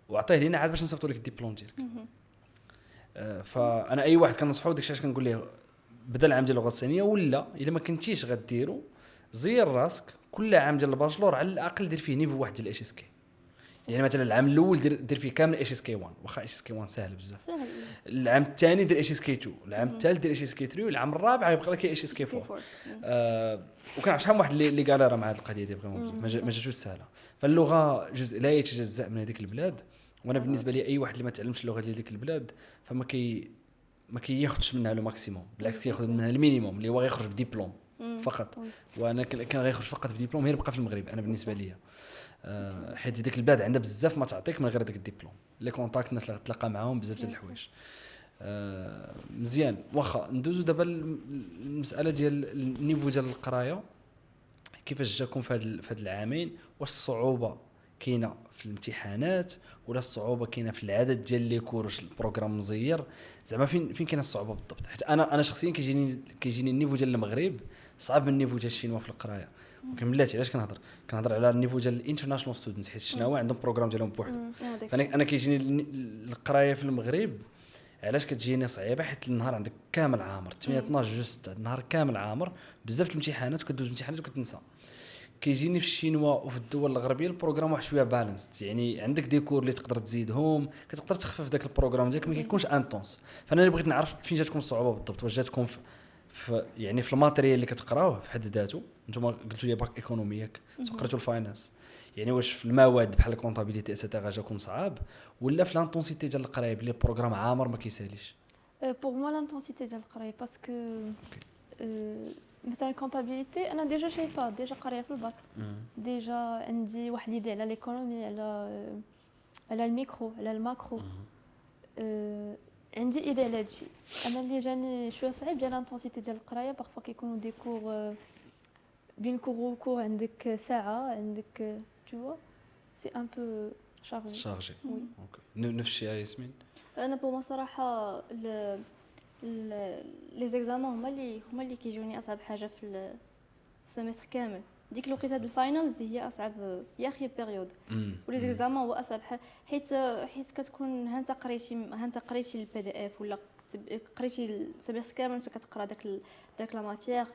A: وعطيه لينا عاد باش نصيفطوا لك الدبلوم ديالك. فانا اي واحد كنصحو داكشي علاش كنقول ليه بدا العام ديال اللغه الصينيه ولا الا ما كنتيش غديرو زير راسك كل عام ديال الباشلور على الاقل دير فيه نيفو واحد ديال اتش اس كي. يعني مثلا العام الاول دير فيه كامل اتش اس كي 1 واخا اتش اس كي 1 سهل بزاف. العام الثاني دير اتش اس كي 2 العام الثالث دير اتش اس كي 3 والعام الرابع يبقى لك اتش اس كي 4. وكان شحال واحد اللي قال راه مع هذه القضيه دي فريمون ما جاتوش سهله. فاللغه جزء لا يتجزا من هذيك البلاد وانا بالنسبه لي اي واحد اللي ما تعلمش اللغه ديال ديك البلاد فما ما كياخذش منها لو ماكسيموم بالعكس كياخذ منها المينيموم اللي هو غيخرج بدبلوم فقط. وانا كان غيخرج فقط بدبلوم غير بقى في المغرب انا بالنسبه لي حيت ديك البلاد عندها بزاف ما تعطيك من غير داك الدبلوم لي كونتاكت الناس اللي غتلاقى معاهم بزاف ديال الحوايج. مزيان واخا ندوزو دابا المساله ديال النيفو ديال القرايه كيفاش جاكم في هاد العامين. واش الصعوبه كاينه في الامتحانات ولا الصعوبه كاينه في العدد ديال لي كورس البروغرام مزير زعما فين كاينه الصعوبه بالضبط؟ حيت انا شخصيا كيجيني النيفو ديال المغرب صعب من النيفو ديال الشينوا في القرايه. ولكن بلاتي علاش كنهضر على النيفو ديال الانترناشونال ستودنتس حيت الشناوه عندهم بروغرام ديالهم بوحدهم. فانا كيجيني القرايه في المغرب علاش كتجيني صعيبه حيت النهار عندك كامل عامر 8 12 جوج 6 النهار كامل عامر بزاف الامتحانات وكدوز الامتحانات وكتنسى. كيجيني في الشينوا وفي الدول الغربيه البروغرام واحد شويه بالانس يعني عندك ديكور اللي تقدر تزيدهم كتقدر تخفف داك البروغرام ديالك ما كيكونش انطونس. فانا اللي بغيت نعرف فين جاتكم الصعوبه بالضبط. واش جاتكم في يعني في الماتيريال اللي كتقراوه في حد ذاته نتوما قلتوا لي باك ايكونوميك قريتوا الفاينانس يعني واش في المواد بحال الكونطابيليتي اتسيتيرا جاكم صعاب ولا في لانطونسيتي ديال القرايه بلي البروغرام عامر ما كيساليش؟
B: بور مو لانطونسيتي ديال القرايه باسكو مثلا الكونطابيليتي انا ديجا شايفه ديجا قرايه في الباك ديجا عندي واحد ليدي على ليكونومي على الميكرو على الماكرو عندي ايدي على هادشي. انا اللي جاني شويه صعيب ديال لانطونسيتي ديال القرايه بارفو كيكونوا دي كور بين كور وكور عندك ساعه عندك تو سي ان بو شارجي.
A: اوكي نفس الشيء ياسمين.
D: انا بوما صراحه لي زيكزامان هما اللي كيجوني اصعب حاجه في السيمستر كامل. ديك الوقيته د الفاينلز هي اصعب هي خير بيريود ولي زيكزامان هو اصعب حيت كتكون ها انت قريتي البي دي اف ولا قريتي السيمستر كامل انت كتقرا داك لا ماتيير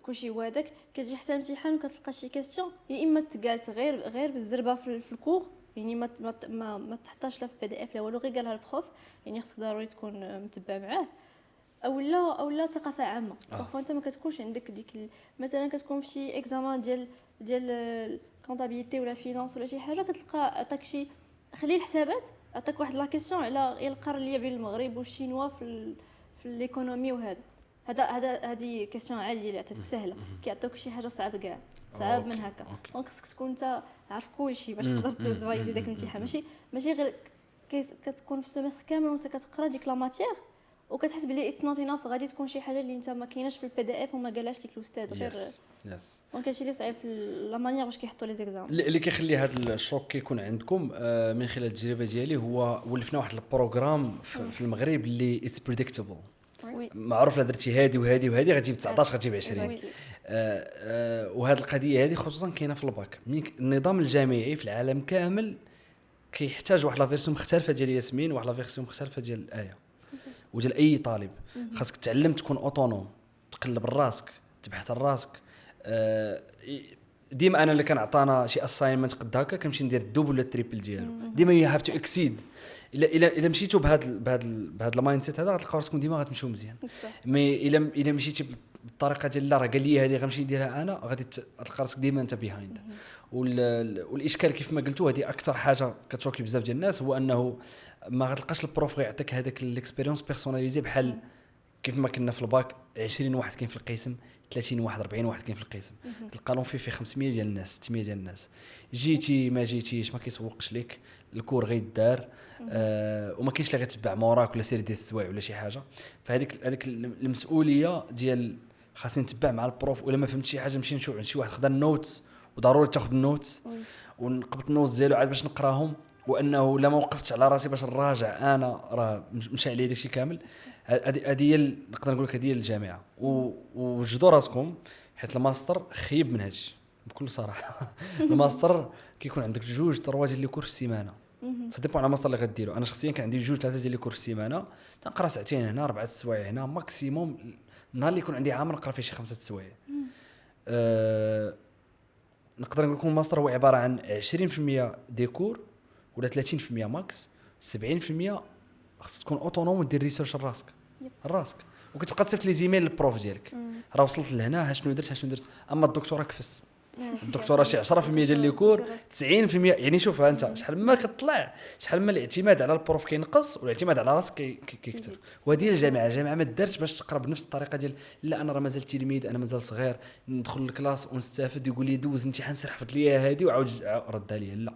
D: كلشي هو هذاك كتجي حتى الامتحان وكتلقى شي كاستيون يا اما تقالت غير بالزربه في الكور يعني ما تحطاش لا في بي دي اف لا والو غير قالها البروف يعني خصك ضروري تكون متبع معاه اولا ثقافه عامه. بارفو انت ما كتكونش عندك ديك مثلا كتكون في شي اكزامان ديال الكونطابيليتي ولا فينانس ولا شي حاجه كتلقى عطاك شي خلي الحسابات عطاك واحد لا كيسيون على القرن اللي بين المغرب والشينوا في الايكونومي وهذا هذه كيسيون عاديه اللي عطاتك سهله كيعطوك شي حاجه صعبه كاع صعب من هكا. دونك خصك تكون انت عارف كلشي باش تقدر تفايدي داك الامتحان ماشي غير كتكون في السيمستر كامل وانت كتقرا ديك لا ماتيير وكتحس بلي اتس نوت اناف غادي تكون شي حاجه اللي انت ما كايناش في البي دي اف وما قالهاش لك الاستاذ غير دونك هادشي اللي صعيب في لا مانيير باش كيحطوا لي زيكزام. اللي
A: كيخلي هذا الشوك كيكون عندكم من خلال التجربه ديالي هو ولفنا واحد البروغرام في المغرب اللي اتس بريديكتابل معروف لا درتي هادي وهادي وهادي غتجيب 19 غتجيب 20 وهذه القضيه هذه خصوصا كاينه في الباك. النظام الجامعي في العالم كامل كيحتاج واحد لا فيرسيون مختلفه ديال ياسمين واحد لا فيرسيون مختلفه ديال ايه وديال اي طالب. خاصك تعلم تكون اوتونوم تقلب راسك تبحث راسك. ديما انا اللي كنعطانا شي اساينمنت قد هكا كنمشي ندير الدوبل ولا التريبل ديالو. ديما يو هاف تو اكسيد. الا مشيتوا بهذا المايند سيت هذا غتلقاو راسكم ديما غتمشيو مزيان. مي الا مشيتي بالطريقه ديال لا راه قال لي هذه غنمشي نديرها انا غادي تلقى راسك ديما انت بيهايند. والاشكال كيف ما قلتوا هذه اكثر حاجه كتشوكي بزاف ديال الناس هو انه ما غتلقاش البروف غيعطيك هذاك الاكسبيريونس بيرسوناليزي بحال كيف ما كنا في الباك 20 واحد كاين في القسم 30 واحد 40 واحد كاين في القسم تلقى لهم فيه 500 ديال الناس 600 ديال الناس جيتي ما جيتيش ما كيسوقش لك الكور غيدار وما كاينش اللي غيتبع موراك ولا سير ديال السوايع ولا شي حاجه. فهذيك المسؤوليه ديال خاصني نتبع مع البروف ولا ما فهمت شي حاجه نمشي نشوف عند شي واحد خدا النوتس وضروري تاخذ النوتس ونقبط النوتس ديالو عاد باش نقراهم وانه لا ما وقفتش على راسي باش نراجع انا راه مشى عليا داكشي كامل. هذه هي نقدر نقول لك هذه هي الجامعه وجدوا راسكم حيت الماستر خيب من هادشي بكل صراحه. الماستر كيكون عندك 2-3 ديال لي كور في السيمانه صدقوا على الماستر اللي غديروا. انا شخصيا كان عندي 2-3 ديال لي كور في السيمانه تنقرا 2 ساعات هنا 4 السوايع هنا ماكسيموم. النهار اللي يكون عندي عام نقرا فيه شي 5 السوايع. نقدر نقول لكم الماستر هو عباره عن 20% دي كور ولا 30% ماكس 70% خصك تكون اوتونوم ودير ريسيرش راسك وكتبقى تصيفط لي زيميل للبروف ديالك راه وصلت لهنا ها شنو درت. اما الدكتوراه كفس الدكتوراه شي 10% ديال لي كور 90% يعني شوف انت شحال ما كتطلع شحال ما الاعتماد على البروف كينقص والاعتماد على راسك كيكثر. وهذه الجامعه ما دارتش باش تقرا بنفس الطريقه ديال لا انا راه مازال تلميذ انا مازال صغير ندخل الكلاس ونستافد يقول لي دوز امتحان سير حفظ لي هذه وعاود ردها لي لا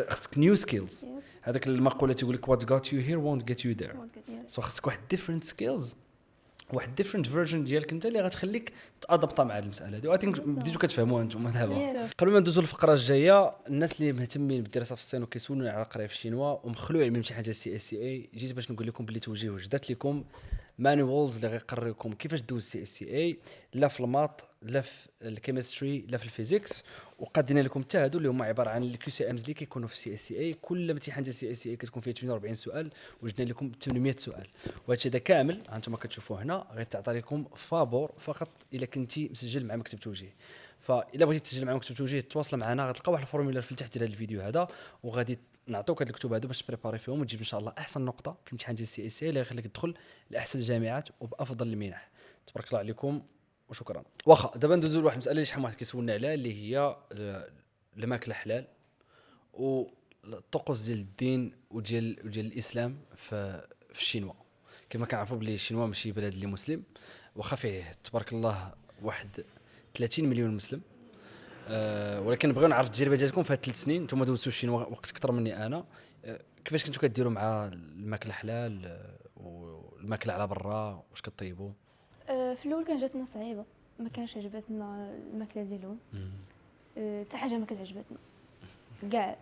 A: خصك نيو سكيلز. هذاك المقوله تيقول لك وات غات يو هير وونت جيت يو ذير. سو خصك واحد ديفرنت سكيلز واحد ديفرنت فيرجن ديالك انت اللي غتخليك تادابط مع هذه المساله هذه. اي ثينك بديتو كتفهموها انتم دابا. قبل ما ندوزو للفقره الجايه الناس اللي مهتمين بالدراسه في الصين وكيسولوني على القرايه في الشينوا ومخلوعين من امتحان ديال السي اس سي اي جيت باش نقول لكم بلي توجيه وجدت لكم مانوالز اللي غيقريوكم كيفاش دوز السي اس سي اي لا في الماط لا في الكيمستري لا في الفيزيكس. وقادين لكم حتى هادو اللي هما عباره عن الكيو سي امز اللي كيكونوا في السي اس سي اي. كل امتحان ديال السي اس سي اي كتكون فيه 48 سؤال وجدنا لكم 800 سؤال. وهادشي هذا كامل هانتوما كتشوفوه هنا غيتعطى لكم فابور فقط الا كنتي مسجل مع مكتب توجيه. فاذا بغيتي تسجل مع مكتب توجيه تواصل معنا غتلقى واحد الفورمولير في تحت ديال الفيديو هذا وغادي نعطيوك هاد الكتب هادو باش تبريباري فيهم وتجيب ان شاء الله احسن نقطه في الامتحان ديال السي اس اي اللي غيخليك تدخل لاحسن الجامعات وبافضل المنح. تبارك الله عليكم وشكرا. واخا دابا ندوزو لواحد المساله اللي شحال واحد كيسولنا عليها اللي هي الماكله حلال والطقوس ديال الدين وديال الاسلام في الشينوا. كما كنعرفوا بلي الشينوا ماشي بلد اللي مسلم واخا فيه تبارك الله واحد 30 مليون مسلم. ولكن بغينا نعرف التجربه ديالكم في هاد 3 سنين نتوما دوزتوا الشينوا وقت اكثر مني انا. كيفاش كنتو كديروا مع الماكله حلال والماكله على برا واش كطيبوا؟
B: في الاول كان جاتنا صعيبه ما كانش عجبتنا الماكله ديالهم حتى حاجه ما كتعجبتنا كاع.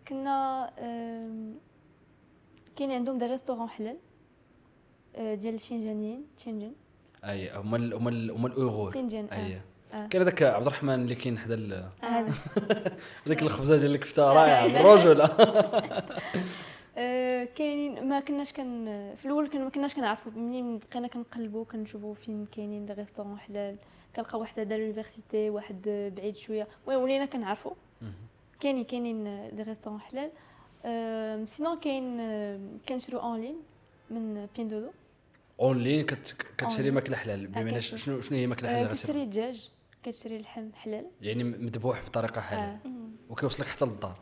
B: كنا كاين عندهم دي ريستورون حلال ديال الشينجانيين شينجن
A: اي هما الاوغور
B: شينجن
A: كاين هذاك عبد الرحمن اللي كاين حدا هذاك الخبزه ديال الكفته رائعه بالرجل.
B: كاينين ما كناش في الاول ما كناش كنعرفوا منين بقينا كنقلبوا كنشوفوا فين كاينين دي ريستورون حلال كنلقى واحد على لونيفرسيتي واحد بعيد شويه المهم ولينا كنعرفوا كاينين دي ريستورون حلال. سينو كنشرو اونلاين من بيندودو
A: اونلاين كتشري ماكله حلال بمعنى شنو هي ماكله حلال؟
B: كتشري دجاج كتشري اللحم حلال
A: يعني مذبوح بطريقه حلال وكيوصلك حتى للدار.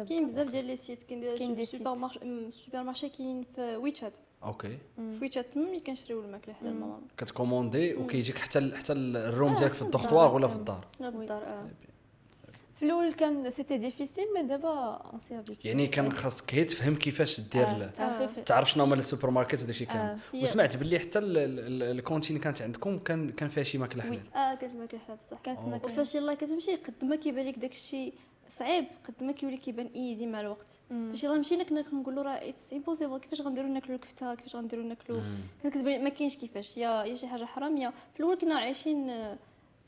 D: كاين بزاف ديال لي سيت كاين دي سوبر مارشي كاين في ويتشات.
A: اوكي
D: في ويتشات تما ملي كنشريو الماكله حلال نورمال
A: كتكوموندي وكيجيك حتى الروم ديالك في الدوختوار ولا في الدار.
D: لا في الدار
B: في الاول كان سيتي ديفيسيل مي دابا اون سي افيك
A: يعني كان خاصك هي تفهم كيفاش دير تعرف شنو هما السوبر ماركت وداكشي كامل. وسمعت باللي حتى الكونتين كانت عندكم كان فيها شي ماكله حلال.
D: كانت ماكله حلال بصح وفاش يلاه كتمشي قد ما كيبان لك داكشي صعيب قد ما كيولي كيبان ايزي مع الوقت. فاش يلاه مشينا كنا كنقولوا راه اتس امبوسيبل كيفاش غنديروا ناكلوا الكفته كيفاش غنديروا ناكلوا كتبان ما كاينش كيفاش يا شي حاجه حرام يا في الاول كنا عايشين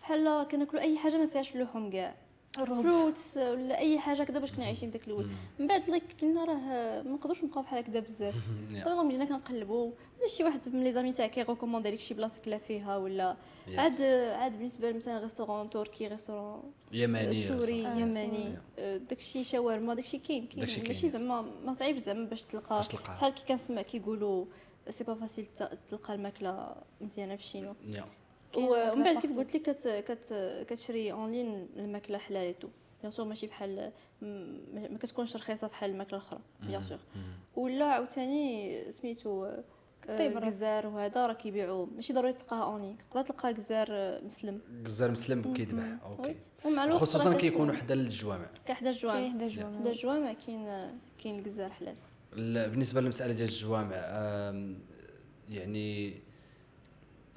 D: بحال كناكلوا اي حاجه ما فيهاش اللحوم كاع فروتس ولا اي حاجه كذا باش كنا عايشين في داك الاول. من بعد اللي قلنا راه ما نقدروش نبقاو بحال هكذا بزاف. دابا بدينا كنقلبوا ولا شي واحد من لي زامي تاعك كيغوكوموندي لك شي بلاصه كلا فيها ولا عاد بالنسبه مثلا ريستورون تركي ريستورون
A: يماني
D: سوري يماني داكشي شاورما داكشي كاين ماشي زعما ما صعيب زعما باش تلقى بحال كي كنسمع كيقولوا سي با فاسيل تلقى الماكله مزيانه في الشينو. ومن بعد كيف قلت لك كتشري اونلاين الماكله حلال تو بيان سور ماشي بحال ما كتكونش رخيصه بحال الماكله الاخرى بيان سور. ولا عاوتاني سميتو الجزار وهذا راه كيبيعوا ماشي ضروري تلقاها اونلاين تقدر تلقى جزار مسلم
A: كيذبح اوكي.
D: ومع الوقت
A: خصوصا كيكونوا حدا الجوامع
D: حدا الجوامع كاين الجزار حلال.
A: بالنسبه للمساله ديال الجوامع يعني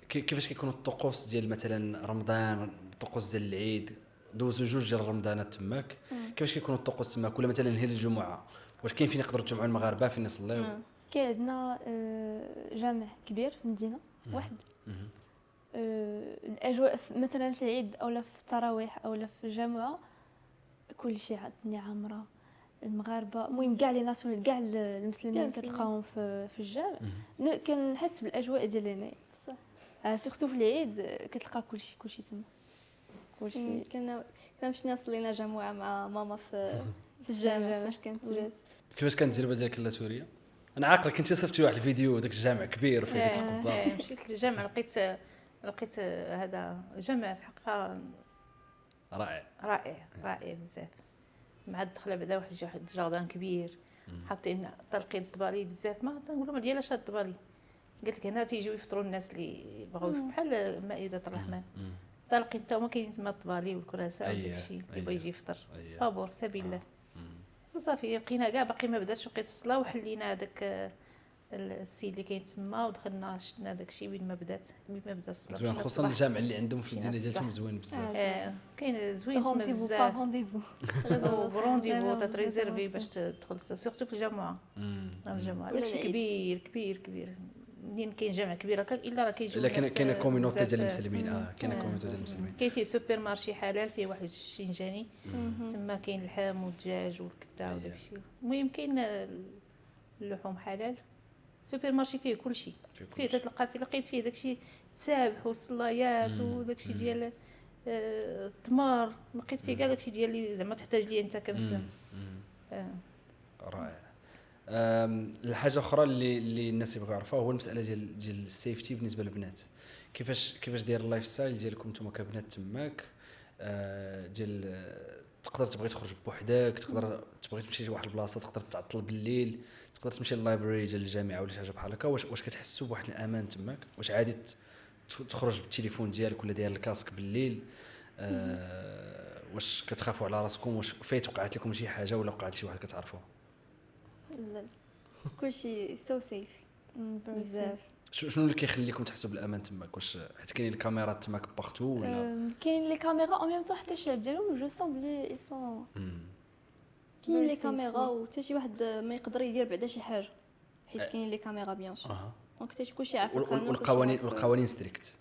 A: كيفاش كيكونوا الطقوس ديال مثلا رمضان الطقوس ديال العيد دوزوا جوج ديال رمضانات تماك كيفاش كيكونوا الطقوس تماك ولا مثلا هي الجمعه واش كاين فين يقدروا يتجمعوا المغاربه فين يصليو؟
B: كاين عندنا جامع كبير في المدينه واحد. الاجواء مثلا في العيد اولا في التراويح اولا في الجمعه كل شيء عندنا عامره المغاربه المهم كاع لي ناسيون كاع المسلمين كتلقاهم في الجامع. كنحس بالاجواء ديال هنايا بصح سورتو في العيد كتلقى كلشي تما كلشي.
D: كنا مشينا صلينا جمعه مع ماما في الجامع فاش كانت جات.
A: كيفاش كانت التجربه ديالك اللاتوريه؟ انا عاقل كنتي صيفطتي واحد الفيديو داك الجامع كبير وفيه ديك القبه.
C: مشيت للجامع لقيت هذا الجامع في حقها رائع بزاف. مع الدخله بعدا واحد جاردان كبير حاطين طالقين الطبالي بزاف ما تنقولوا ما ديالاش هاد الطبالي. قلت لك هنا تيجيو يفطروا الناس اللي بغاو بحال مائده الرحمن طالقين حتى هما كاينين تما الطبالي والكراسه وداكشي اللي بغى يجي يفطر بابور في سبيل الله. وصافي لقينا كاع باقي ما بداتش وقيت الصلاه وحلينا هذاك السيد اللي كاين تما ودخلنا شفنا داكشي وين ما بدا الصلاه.
A: زوين خصوصا الجامع اللي عندهم في المدينه ديالهم زوين بزاف.
C: كاين زوين تما بزاف رونديفو تريزيرفي باش تدخل سورتو في الجامعه. داكشي كبير منين كاين جامع كبير هكاك الا راه كيجيو
A: الا كاين كوميونيتي ديال المسلمين كاين كوميونيتي ديال المسلمين.
C: كاين فيه سوبر مارشي حلال فيه واحد الشنجاني تما كاين اللحم والدجاج والكبده وداكشي. المهم كاين اللحوم حلال سوبر مارشي فيه كلشي فيه تلقى فيه لقيت فيه داكشي تسابح والصلايات وداكشي ديال التمر لقيت فيه كاع داكشي ديال اللي زعما تحتاج ليه انت كمسلم.
A: رائع. الحاجه اخرى اللي الناس يبغوا يعرفوها هو المساله ديال السيفتي بالنسبه للبنات. كيفاش داير اللايف ستايل ديالكم نتوما كبنات تماك ديال تقدر تبغي تخرج بوحدك تبغي تمشي لواحد البلاصه تقدر تعطل بالليل تقدر تمشي لللايبراري ديال الجامعه ولا شي حاجه بحال هكا. واش كتحسوا بواحد الامان تماك؟ واش عادي تخرج بالتليفون ديالك ولا داير الكاسك بالليل؟ واش كتخافوا على راسكم؟ واش فايت وقعت لكم شي حاجه ولا وقعت شي واحد كتعرفوه؟
D: لا كلشي سو سيف بزاف.
A: شنو اللي كيخليكم تحسوا بالامان تماك؟ واش حيت كاينين الكاميرات تماك بارتو ولا
B: كاين لي كاميرا اون ميم طون حتى الشعب ديالهم جو سون بلي اي سون
D: كاين لي كاميرا وحتى شي واحد ما يقدر يدير بعدا شي حاجه حيت كاين لي كاميرا بيان سور دونك حتى كلشي عارف
A: والقوانين ستريكت.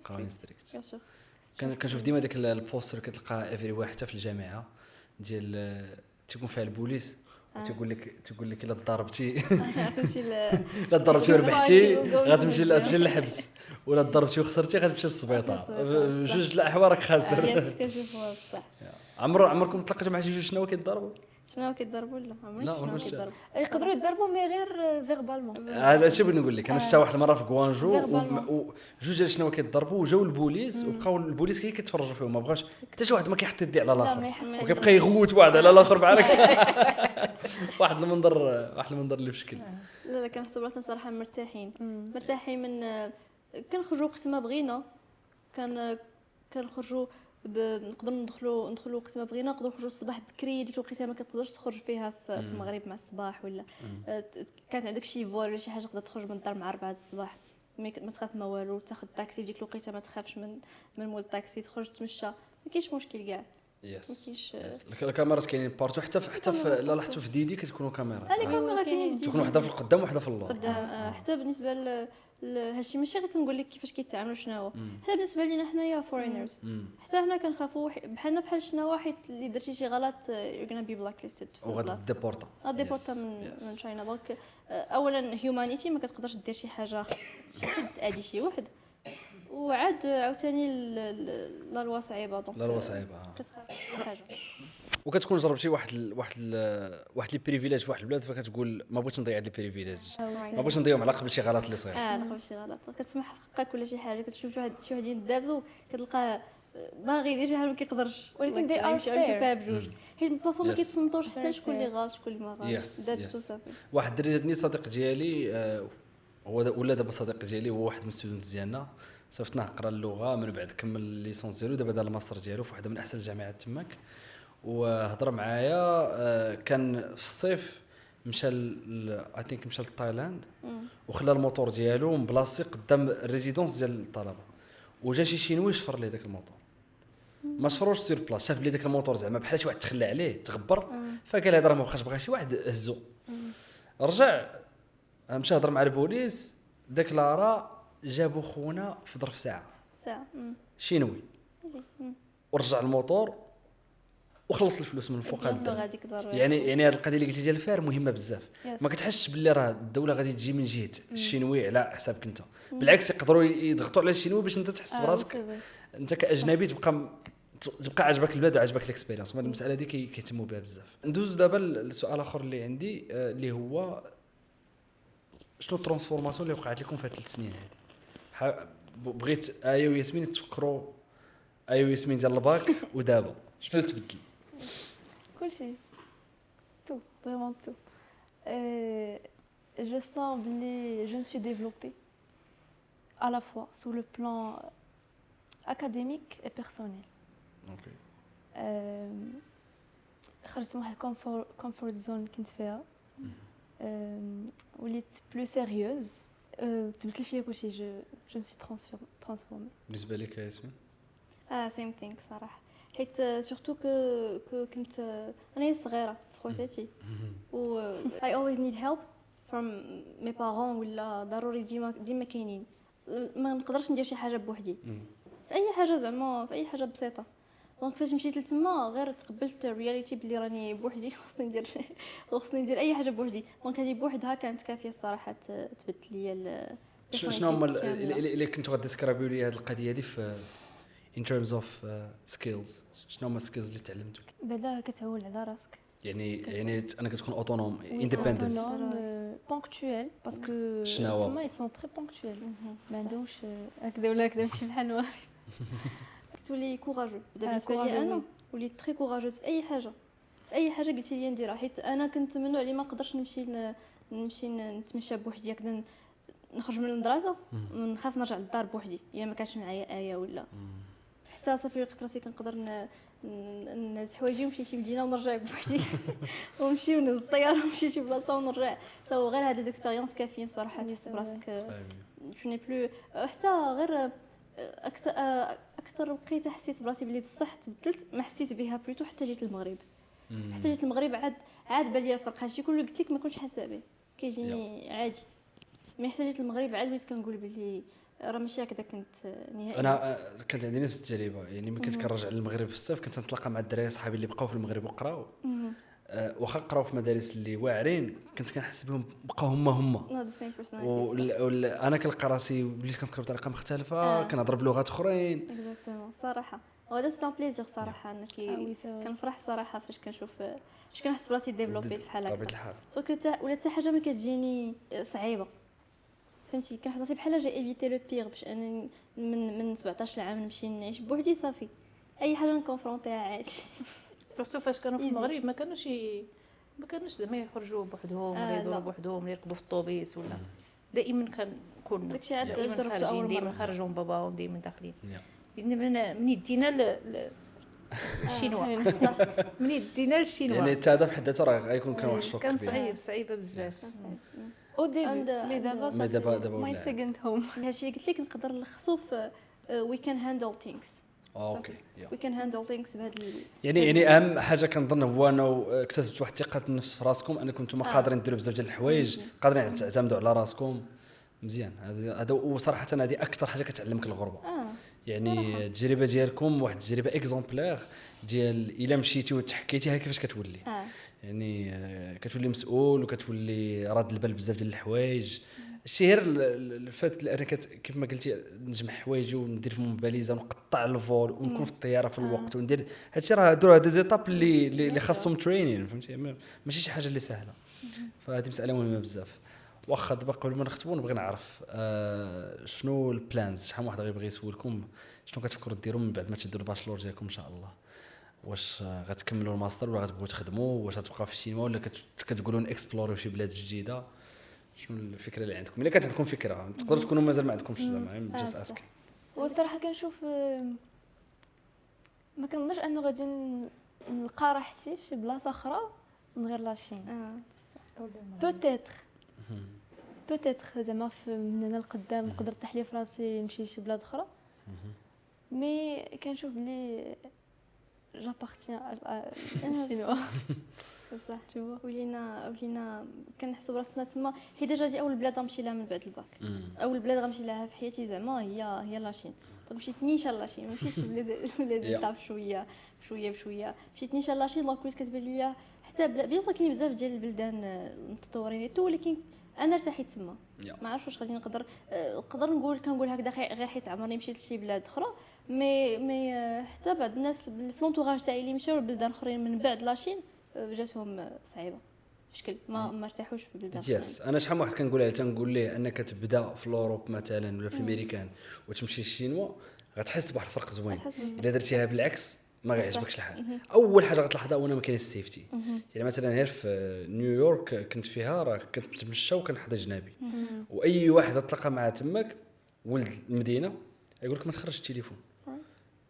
D: قوانين
A: ستريكت بيان سور. كنشوف ديما داك البوستر كتلقى افري واحد حتى في الجامعه ديال تيكون فيها البوليس تقول لك الا ضربتي لا ضربتي وربحتي غتمشي للحبس ولا ضربتي وخسرتي غتمشي للسبيطار. جوج الاحوال راك خاسر.
D: كنشوفوا بصح
A: عمركم طلقتوا مع شي جوج شنو كيضربوا
D: لا عمرني كيضربوا
B: يقدروا يضربوا مي غير فيربالمون.
A: هذا الشيء بغيت نقول لك انا شتا واحد المره في كوانجو وجوج ديال شنو كيضربوا وجاو البوليس وبقاو البوليس كيتفرجوا فيهم ما بغاش حتى شي واحد ما كيحط يدي على الاخر وكيبقى يغوت واحد على الاخر بحال هكا. واحد المنظر اللي بشكل
D: لا كنحسوا راسنا صراحه مرتاحين من كنخرجوا وقت ما بغينا كنخرجوا نقدروا ندخلوا وقت ما بغينا نقدروا نخرجوا الصباح بكري. ديك الوقيته ما كتقدرش تخرج فيها في المغرب مع الصباح ولا كانت عندك شي فول ولا شي حاجه تقدر تخرج من الدار مع 4 الصباح ما تخاف ما والو. تاخذ طاكسي في ديك الوقيته ما تخافش من مول الطاكسي تخرج تمشى ما كاينش مشكل كاع
A: يس الكاميرات كاينين بارتو، حتى في لا لاحظتوا في ديدي كتكونوا كاميرات
D: انا كاميرا كاينين في
A: تكون وحده في القدام وحده في اللور.
D: قدام. حتى بالنسبه هادشي ماشي غير كنقول لك كيفاش كيتعاملوا شناوا، حتى بالنسبه لينا حنايا فورينرز حتى حنا كنخافوا بحال شناوا حيت اللي درتي شي غلط you're gonna be blacklisted
A: وغادي ديبورتا
D: من تشاينا. دونك اولا هيومانيتي ما كتقدرش دير شي حاجه شي حد ادي شي واحد، وعاد عاوتاني لا لوا صعيبه. دونك
A: لا لوا صعيبه
D: كتخاف شي حاجه.
A: وكتكون جربتي واحد لي بريفيليج في واحد البلاد فكتقول ما بغيتش نضيع هاد لي بريفيليج، ما بغيتش نضيعهم على قبل شي غلط اللي صغير.
D: قبل شي غلط كتسمح في حقك ولا شي حاجه، كتشوف شي واحد يدابزو كتلقاه باغي يدير شي حاجه ما كيقدرش،
B: ولكن they are
D: يمشي فيها بجوج حيت بافا ما كيتصنتوش حتى شكون اللي غلط شكون اللي ما غلطش. دابزو صافي.
A: واحد الدري جاتني صديق ديالي هو ولا دابا صديق ديالي، هو واحد من الستودنتس ديالنا، صيفطناه قرا اللغه من بعد كمل الليسونس ديالو، دابا دار الماستر ديالو في واحده من احسن الجامعات تماك، وهضر معايا كان في الصيف مشى اي ثينك مشى لتايلاند وخلى الموتور ديالو مبلاصي قدام الريزيدونس ديال الطلبه، وجا شي شينوي شفر ليه داك الموتور، ما شفروش سور بلاص، شاف بلي داك الموتور زعما بحال شي واحد تخلى عليه تغبر، فقال هذا راه ما بقاش بغى شي واحد هزو. رجع مشى هضر مع البوليس، ديكلارا جابوا خونا في ظرف ساعه شينوي، ورجع الموتور وخلص الفلوس من فوق هذا. يعني هذه القضيه اللي قلتي ديال الفار مهمه بزاف، ما كتحسش باللي راه الدوله غادي تجي من جهه الشينوي على حسابك انت، بالعكس يقدروا يضغطوا على الشينوي باش انت تحس براسك انت كاجنبي تبقى عجبك البلاد وعجبك الاكسبيرينس. هذه المساله هذه كيهتموا بها بزاف. ندوز دابا للسؤال اخر اللي عندي اللي هو شنو الترانسفورماسيون اللي وقعت لكم في 3 سنين هذه؟ بغيت ايه وياسمين تفكروا ايه وياسمين ديال الباك ودابا شنو اللي تبدل؟
B: كل شيء tout vraiment tout. Je sens que je me suis développée à la fois sur le plan académique et personnel.
A: اوكي.
B: خرجت من واحد الكومفورت زون كنت فيها، وليت بلو سيريوز، تبدل فيا كلشي. جو مسي ترانسفورمي.
A: بالنسبه لك ياسمين؟
D: سيم ثينك صراحه، حيت سورتو كنت انا صغيره في خواتاتي و I always need help from mes parents، ولا ضروري ديما كاينين، ما نقدرش ندير شي حاجه بوحدي في اي حاجه، زعما في اي حاجه بسيطه. دونك فاش مشيت لتما غير تقبلت الرياليتي بلي راني بوحدي، خصني ندير اي حاجه بوحدي. دونك هذه بوحدها كانت كافيه الصراحه تبدل ليا.
A: شنو هما اللي كنتو غديسكريبيو لي هذه القضيه هذه في in terms of skills؟ شنو هما السكيلز اللي تعلمتو؟
B: بعدا كتعول على راسك،
A: يعني انا كتكون اوتونوم انديبندنس
B: بونكتويل باسكو
A: شناوا
B: تما اي سون تري بونكتويل، ما عندهمش هكذا ولا هكذا ماشي بحال نوار.
D: تولي كوراجو. بالنسبه لي انا وليت تري كوراجوز في اي حاجه قلتي لي نديرها، حيت انا كنت من النوع اللي ما نقدرش نمشي نتمشى بوحدي هكذا، نخرج من المدرسه نخاف نرجع للدار بوحدي الا ما كانش معايا ايه ولا حتى صافي لقيت راسي كنقدر نهز حوايجي ونمشي شي مدينه ونرجع بوحدي ونمشي ونهز الطياره ونمشي شي بلاصه ونرجع. غير هاد ليزيكسبيريونس كافيين صراحه، تحس براسك جو ني بلو. حتى غير اكثر وقيته حسيت براسي بلي بصح تبدلت، ما حسيت بها بلوتو حتى جيت المغرب. عاد بان لي الفرق. هادشي كله قلت لك ما كنتش حاسه به، كيجيني عادي. مي حتى جيت المغرب عاد وليت كنقول بلي راه ماشي هكذا كنت نهائيا.
A: انا كانت عندي نفس التجربه، يعني ملي كنت كنرجع للمغرب في الصيف كنت نتلاقى مع الدراري صحابي اللي بقاو في المغرب وقراو، واخا قراو في مدارس اللي واعرين كنت كنحس بهم بقاو هما انا كنلقى راسي وليت كنفكر بطريقه مختلفه، كنهضر بلغات اخرين.
D: اكزاكتومون صراحه وهذا سي بليزير صراحه، انك كنفرح صراحه فاش كنشوف فاش كنحس براسي ديفلوبيت بحال هكا.
A: بطبيعه الحال
D: ولا حتى حاجه ما كتجيني صعيبه، فهمتي؟ كنحس راسي بحال جا ايفيتي لو بيغ باش انا من 17 عام نمشي نعيش بوحدي صافي، اي حاجه نكونفرونطيها عادي.
C: سورتو فاش كانوا في المغرب ما كانوش زعما يخرجوا بوحدهم ولا يدوروا بوحدهم ولا يركبوا في الطوبيس ولا دائما كنكون
D: داكشي عاد
C: دائما خارجين، دائما خرجوا من باباهم، دائما داخلين. من يدينا الشينوا من يدينا للشينوا،
A: يعني التهدف بحد ذاته راه غيكون كان واحد الشوك
C: كان صعيبه بزاف.
B: او ديبي
A: مي دابا
B: ماي سيكند هوم.
D: هادشي اللي قلت لك نقدر نلخصو في وي كان هاندل ثينكس.
A: اوكي
D: وي كان هاندل ثينكس بهذا
A: يعني اهم حاجه كنظن هو انه اكتسبت واحد الثقه النفس في راسكم انكم نتوما قادرين ديروا بزاف ديال الحوايج قادرين تعتمدوا على راسكم مزيان. هذا وصراحه هذه اكثر حاجه كتعلمك الغربه. يعني التجربه ديالكم واحد التجربه اكزومبلير ديال الا مشيتي وتحكيتي ها كيفاش كتولي. يعني كتولي مسؤول وكتولي راد البال بزاف ديال الحوايج. الشهر الفات لانك كيف ما قلتي نجمع حوايجي وندير في باليزه ونقطع الفول ونكون في الطياره في الوقت وندير هادشي راه هادو زيتاب اللي خاصهم ترينين فهمتي ماشي شي حاجه اللي سهله. فهذه مساله مهمه بزاف. واخا دابا قبل ما نختموا نبغي نعرف شنو البلانز شحال واحد غيبغي يسولكم شنو كتفكروا ديروا من بعد ما تشدوا الباشلور ديالكم ان شاء الله. واش غتكملوا الماستر ولا غتبغوا تخدموا واش غتبقاو في الشينوا ولا كتقولوا نكسبلوريو شي بلاد جديده؟ شنو الفكره اللي عندكم الا كانت عندكم فكره تقدروا تكونوا مازال ما عندكمش زعما جاست اسك.
B: والصراحه كنشوف ما كنظنش انه غادي نلقى راحتي في شي بلاصه اخرى من غير لاشين. بوتيتر زعما من هنا لقدام نقدر تحلي في راسي نمشي لشي بلاد اخرى مي كنشوف بلي جابارتيان شنو
D: بصح ولينا كنحسوا براسنا تما حيت ديجا دي اول بلاد غنمشي لها من بعد الباك. اول بلاد غنمشي لها في حياتي زعما هي لاشين. دونك مشيت نيشان لاشين ما مشيتش بلاد تعرف شويه بشويه مشيت نيشان لاشين. دونك وليت كتبان ليا حتى بيان سور كاين بزاف ديال البلدان متطورين ولكن انا ارتحيت تما. ما عرفتش واش غادي نقدر كنقول هكذا غير حيت عمرني مشيت لشي بلاد اخرى مي حتى بعض الناس في لونطوراج تاعي اللي مشاو لبلدان اخرين من بعد لاشين جاتهم صعيبه بشكل ما ارتاحوش في البلدان.
A: يس انا شحال واحد كنقول ليه انك تبدا في الاوروب مثلا ولا في الامريكان وتمشي للشينوا غتحس بواحد الفرق زوين. الا درتيها بالعكس ما غيعجبكش الحال. اول حاجه غتلاحظها هو ما كاينش السيفتي. يعني مثلا غير في نيويورك كنت فيها راه كنتمشى وكنحضر جنابي واي واحد تلقى معاه تماك ولد المدينه يقول لك ما تخرجش التليفون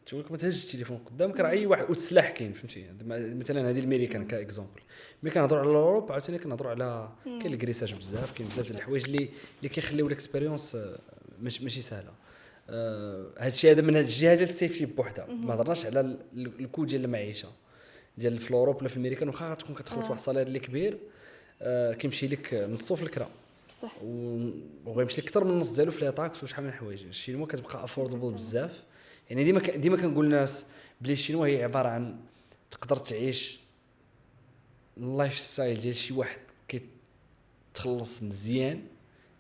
A: تقول لك ما تهزش التليفون قدامك راه اي واحد والسلاح كاين فهمتي. مثلا هذه الامريكان كاكزامبل ملي كنهضروا على اوروبا عاوتاني كنهضروا على كاين الكريساج بزاف كاين بزاف ديال الحوايج اللي كيخليو الاكسبيريونس ماشي سهله. هذا الشيء هذا من هذه الجهه ديال السيفتي بوحدها. ما هضرناش على الكود ديال المعيشه ديال في اوروبا ولا في الامريكان واخا تكون كتخلص واحد الصالير اللي كبير كيمشي لك نصو في الكرا
D: بصح
A: وغيمشي لك اكثر من النص ديالو في لي طاكس وشحال من الحوايج. الشينوا كتبقى افوردبل بزاف. يعني ديما كنقول للناس بلي الشينوا هي عباره عن تقدر تعيش اللايف ستايل ديال شي واحد كيتخلص مزيان.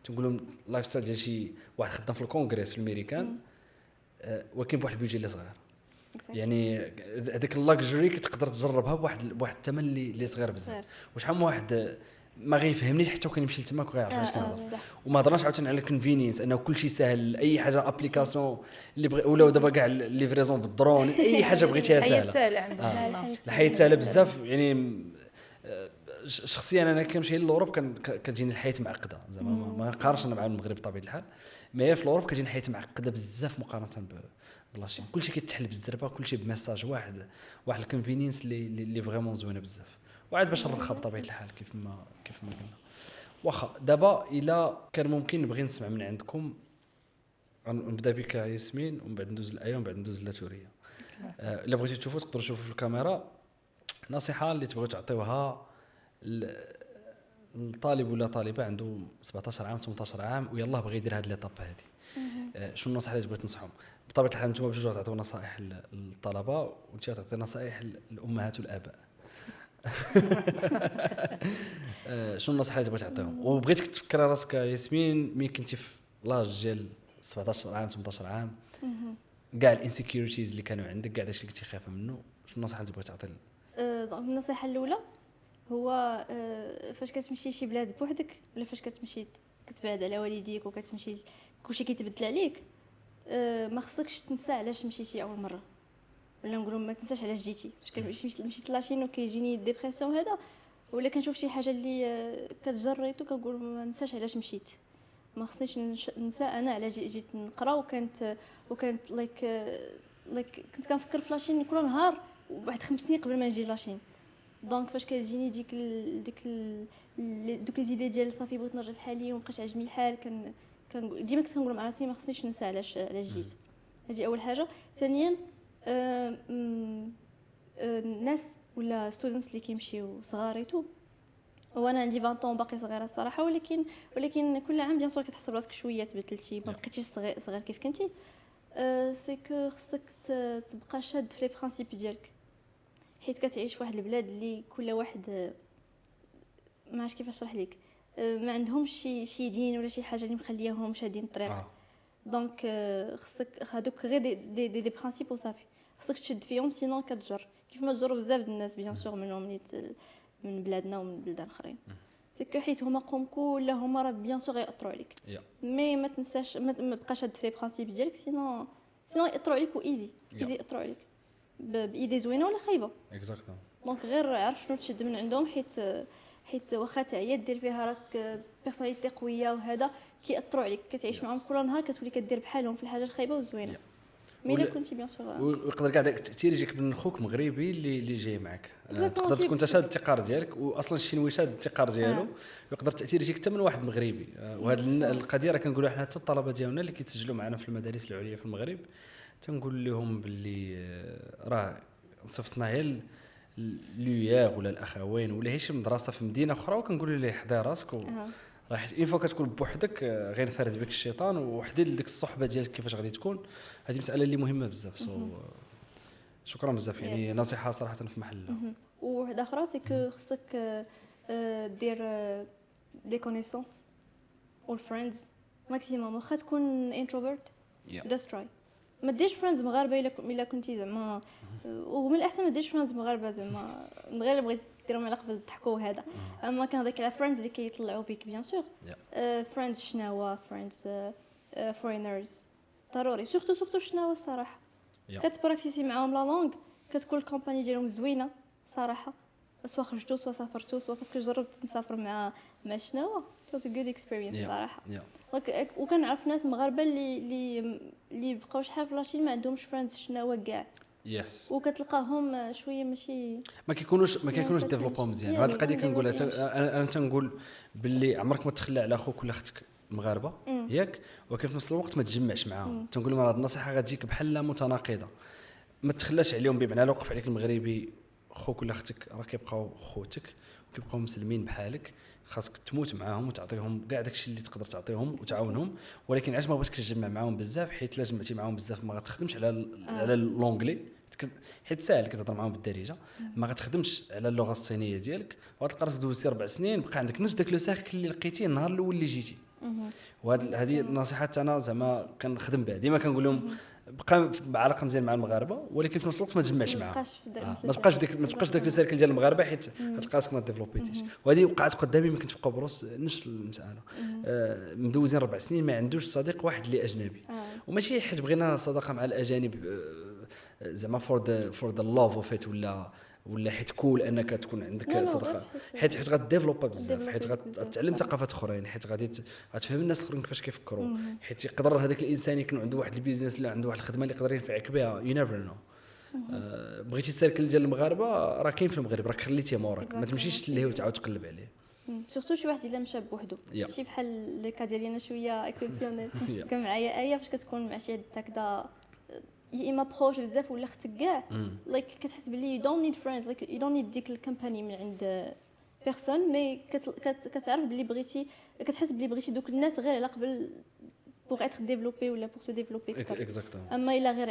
A: تنقول لهم اللايف ستايل ديال شي واحد خدام في الكونغرس في الامريكان ولكن بواحد البيجي اللي صغير. يعني هذاك اللاكجري كتقدر تجربها بواحد الثمن اللي صغير بزاف. وشحال من واحد ما غيفهمنيش حتى وكان يمشي لتماك وغيعرف اش كنهضر. وما هضرناش عاوتاني على الكونفينينس انه كل شيء سهل. اي حاجه ابليكاسيون اللي ولاو دابا كاع ليفريزون بالدرون اي حاجه بغيتيها سهله. الحياه سهله بزاف. يعني شخصيا انا كنمشي لأوروب كتجيني الحياه معقده زعما ما نقارنش انا مع المغرب بطبيعه الحال. ما هي في الأوروب كتجيني الحياه معقده بزاف مقارنه بلاشين. كلشي كيتحل بالزربه كلشي بميساج واحد الكونفينينس اللي فريمون زوينه بزاف. وعاد باش نرخى بطبيعه الحال كيف ما قلنا. واخا دابا الا كان ممكن نبغي نسمع من عندكم نبدا بك ياسمين ومن بعد ندوز لآية ومن بعد ندوز لتوريا. الا بغيتوا تشوفوا تقدروا تشوفوا في الكاميرا نصيحه اللي تبغيو تعطيوها الطالب ولا طالبه عنده 17 عام 18 عام ويلاه بغى يدير هذه ليطاب هذه. شنو النصيحه اللي تبغي تنصحهم؟ بطبيعه الحال نتوما بجوج تعطيو نصائح للطلبه وانت تعطي نصائح للامهات والاباء. شنو النصيحه اللي تبغي تعطيهم؟ وبغيتك تفكر راسك ياسمين ملي كنتي في لاج ديال 17 عام 18 عام كاع الانسكيورتيز اللي كانوا عندك كاع داكشي اللي كنتي خايفه منه شنو النصيحه اللي تبغي تعطي؟
D: النصيحه الاولى هو فاش كتمشي شي بلاد بوحدك ولا فاش كتمشي كتبعد على والديك وكتمشي كلشي كيتبدل عليك ما خصكش تنسى علاش مشيتي اول مره ولا نقولوا ما تنساش علاش جيتي. فاش مشيت لاشين وكيجيني ديبرسيون هذا ولا كنشوف شي حاجه اللي كتجريت وكنقول ما ننساش علاش مشيت. ما خصنيش ننسى انا علاش جيت نقرا وكانت لايك كنت كنفكر في لاشين كل نهار واحد 5 سنين قبل ما نجي لاشين. دونك فاش كتجيني دوك لي زيدي ديال صافي بغيت نرجع بحالي ومابقاش عاجبني الحال ديما كنقول مع راسي ما خصنيش ننسى علاش جيت. هذه اول حاجه. ثانيا الناس ولا ستودنتس اللي كيمشيو صغاريتو، وانا عندي 20 طون باقي صغيره الصراحه، ولكن كل عام بيان سور كتحس براسك شويه تبدلتي، ما بقيتيش صغير كيف كنتي. سي كو خصك تبقى شاد في لي برينسيپ ديالك، حيت كتعيش في واحد البلاد اللي كل واحد ما عرفتش كيفاش نشرح لك، ما عندهمش شي دين ولا شي حاجه اللي مخلياهم شادين الطريق. دونك خصك هادوك غير دي برينسيپ وصافي، خصك تشد فيهم، سينون كتجر كيف ما تجروا بزاف د الناس بيان سور منهم من بلادنا ومن بلدان اخرين. سكو حيت هما قوم كلهم راه بيان سور ياثروا عليك، مي ما تنساش ما تبقاش هاد في لي برينسيپ ديالك، سينون ياثروا عليك وايزي ياثروا عليك بايدي زوينه ولا خايبه.
A: اكزاكتومون.
D: دونك غير عرف شنو تشد من عندهم، حيت واخا تعيا دير فيها راسك بيرسوناليتي قويه وهذا كيأثروا عليك، كتعيش معاهم كل نهار، كتولي كدير بحالهم في الحاجه الخايبه والزوينه. مي الا كنتي بيان سور
A: ويقدر كاع داك التاثير يجيك من خوك مغربي اللي جاي معك، تقدر تكون انت شاد التقار ديالك، واصلا الشينوي شاد التقار ديالو، ويقدر التاثير يجيك حتى من واحد مغربي. وهذه القضيه راه كنقولوا حنا حتى الطلبه ديالنا اللي كيتسجلوا معنا في المدارس العليا في المغرب، تنقول لهم باللي راه صفتنا هي لياغ ولا الاخوين ولا هي شي مدرسه في مدينه اخرى، وكنقول ليه حدا راسك راه اين فوا كتكون بوحدك غير ثارد بك الشيطان، وحدد ديك الصحبه ديالك كيفاش غادي تكون. هذه مساله اللي مهمه بزاف. شكرا بزاف، يعني نصيحه صراحه في محلها.
D: وواحده اخرى سي كو خصك دير دي كونيسونس اول فريندز ماكسيموم، واخا تكون انتروفيرت جاست تراي. ما ديرش فريندز مغاربه الا كنتي زعما، ومن الاحسن ما ديرش فريندز مغاربه زعما غير بغيتي ديرهم على قبل تضحكوا وهذا. اما كنهضرك على فريندز اللي كيطلعوا بيك بيان سور، فريندز شناوا، فريندز فورينرز ضروري، سورتو شناوا الصراحه. كتبراكتيسي معاهم لا لونغ، كتكون الكومباني ديالهم زوينه صراحه، سوا خرجتوا سوا سافرتوا سوا، باسكو جربت نسافر مع شناوا كانت جود اكسبيرينس صراحه. وكنعرف ناس مغاربه اللي بقاو شحال في لاشين ما عندهمش فريندز شناوا كاع، وكتلقاهم شويه ما
A: كيكونوش ديفلوبو مزيان. وهذه القضيه كنقولها انا تنقول باللي عمرك ما تخلى على اخوك ولا اختك مغاربه ياك، ولكن في نفس الوقت ما تجمعش معاهم. تنقول لهم هذه النصيحه غتجيك بحال متناقضه، ما تخلاش عليهم، بمعنى لو وقف عليك المغربي خوك ولا اختك راه كيبقاو خوتك وكيبقاو مسلمين بحالك، خاصك تموت معاهم وتعطيهم كاع داكشي اللي تقدر تعطيهم وتعاونهم. ولكن علاش ما بغيتش تجمع معاهم بزاف؟ حيت لازم تجمعتي معاهم بزاف ما غتخدمش على اللونجلي، حيت ساهل كتهضر معاهم بالدارجه، ما غتخدمش على اللغه الصينيه ديالك، وغتلقى راسك دوزتي 4 سنين بقى عندك نفس داك لو ساكل اللي لقيتيه النهار الاول اللي جيتي. وهذه النصيحه انا زعما كنخدم بها، ديما كنقول لهم بقى بعلاقه مزيان مع المغاربه، ولكن في نفس الوقت ما تجمعش معاهم، ما تبقاش داك السيركل ديال المغاربه، حيت غتلقى راسك ما ديفلوبيتيش. وهذه وقعت قدامي، ما كنت في قبرص نفس المساله، مدوزين 4 سنين ما عندوش صديق واحد اللي اجنبي، وماشي حيت بغينا صداقه مع الاجانب زعما فور ذا لاف اوف ات ولا حيت كول انك تكون عندك صداقه، حيت غاديفلوبا بزاف، حيت غتعلم ثقافات اخرين، حيت غتفهم الناس الاخرين كيفاش كيفكروا، حيت يقدر هذاك الانسان يكون عنده واحد البيزنس ولا عنده واحد الخدمه اللي يقدر ينفعك بها. يو نيفر نو. بغيتي السيركل ديال المغاربه راه كاين في المغرب، راك خليتيه موراك، ما تمشيش ليه وتعاود تقلب عليه.
D: سورتو شي واحد الا مشى بوحدو، ماشي بحال لو كا ديالنا شويه اكسبسيونيل. كان معايا ايه فاش كتكون مع شي هكذا يا اما بروش بزاف ولا اختك كاع، لايك كتحس بلي يو دونت نيد فريندز، لايك يو دونت نيد ديك الكومباني من عند بيرسون، مي كتعرف بلي بغيتي، كتحس بلي بغيتي دوك الناس غير على قبل بوغ اتر ديفلوبي ولا بوغ سو ديفلوبي اكثر. اما الا غير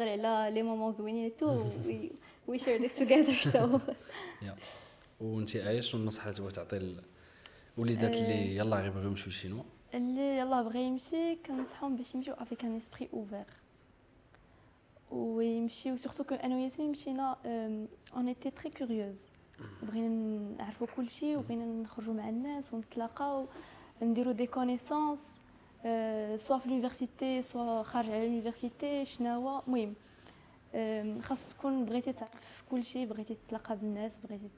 D: على لي مومون زوينين تو وي شير ذيس توغيذر. سو
A: وانت ايه شنو النصيحه اللي تبغي تعطي الوليدات اللي يلاه غيبغيو يمشيو للشينوا؟
B: اللي يلاه بغى يمشي كنصحهم باش يمشيو افيك ان اسبري اوفير، ويمشيو سورتو كو انا وياسمين مشينا اون ايتي تري كوريوز، بغينا نعرفوا كل شيء وبغينا نخرجوا مع الناس ونتلاقاو نديروا دي كونيسونس سوا في لونيفرسيتي سوا خارج على لونيفرسيتي شناوا. المهم خاص تكون بغيتي تعرف كل شيء، بغيتي تتلاقى بالناس، بغيتي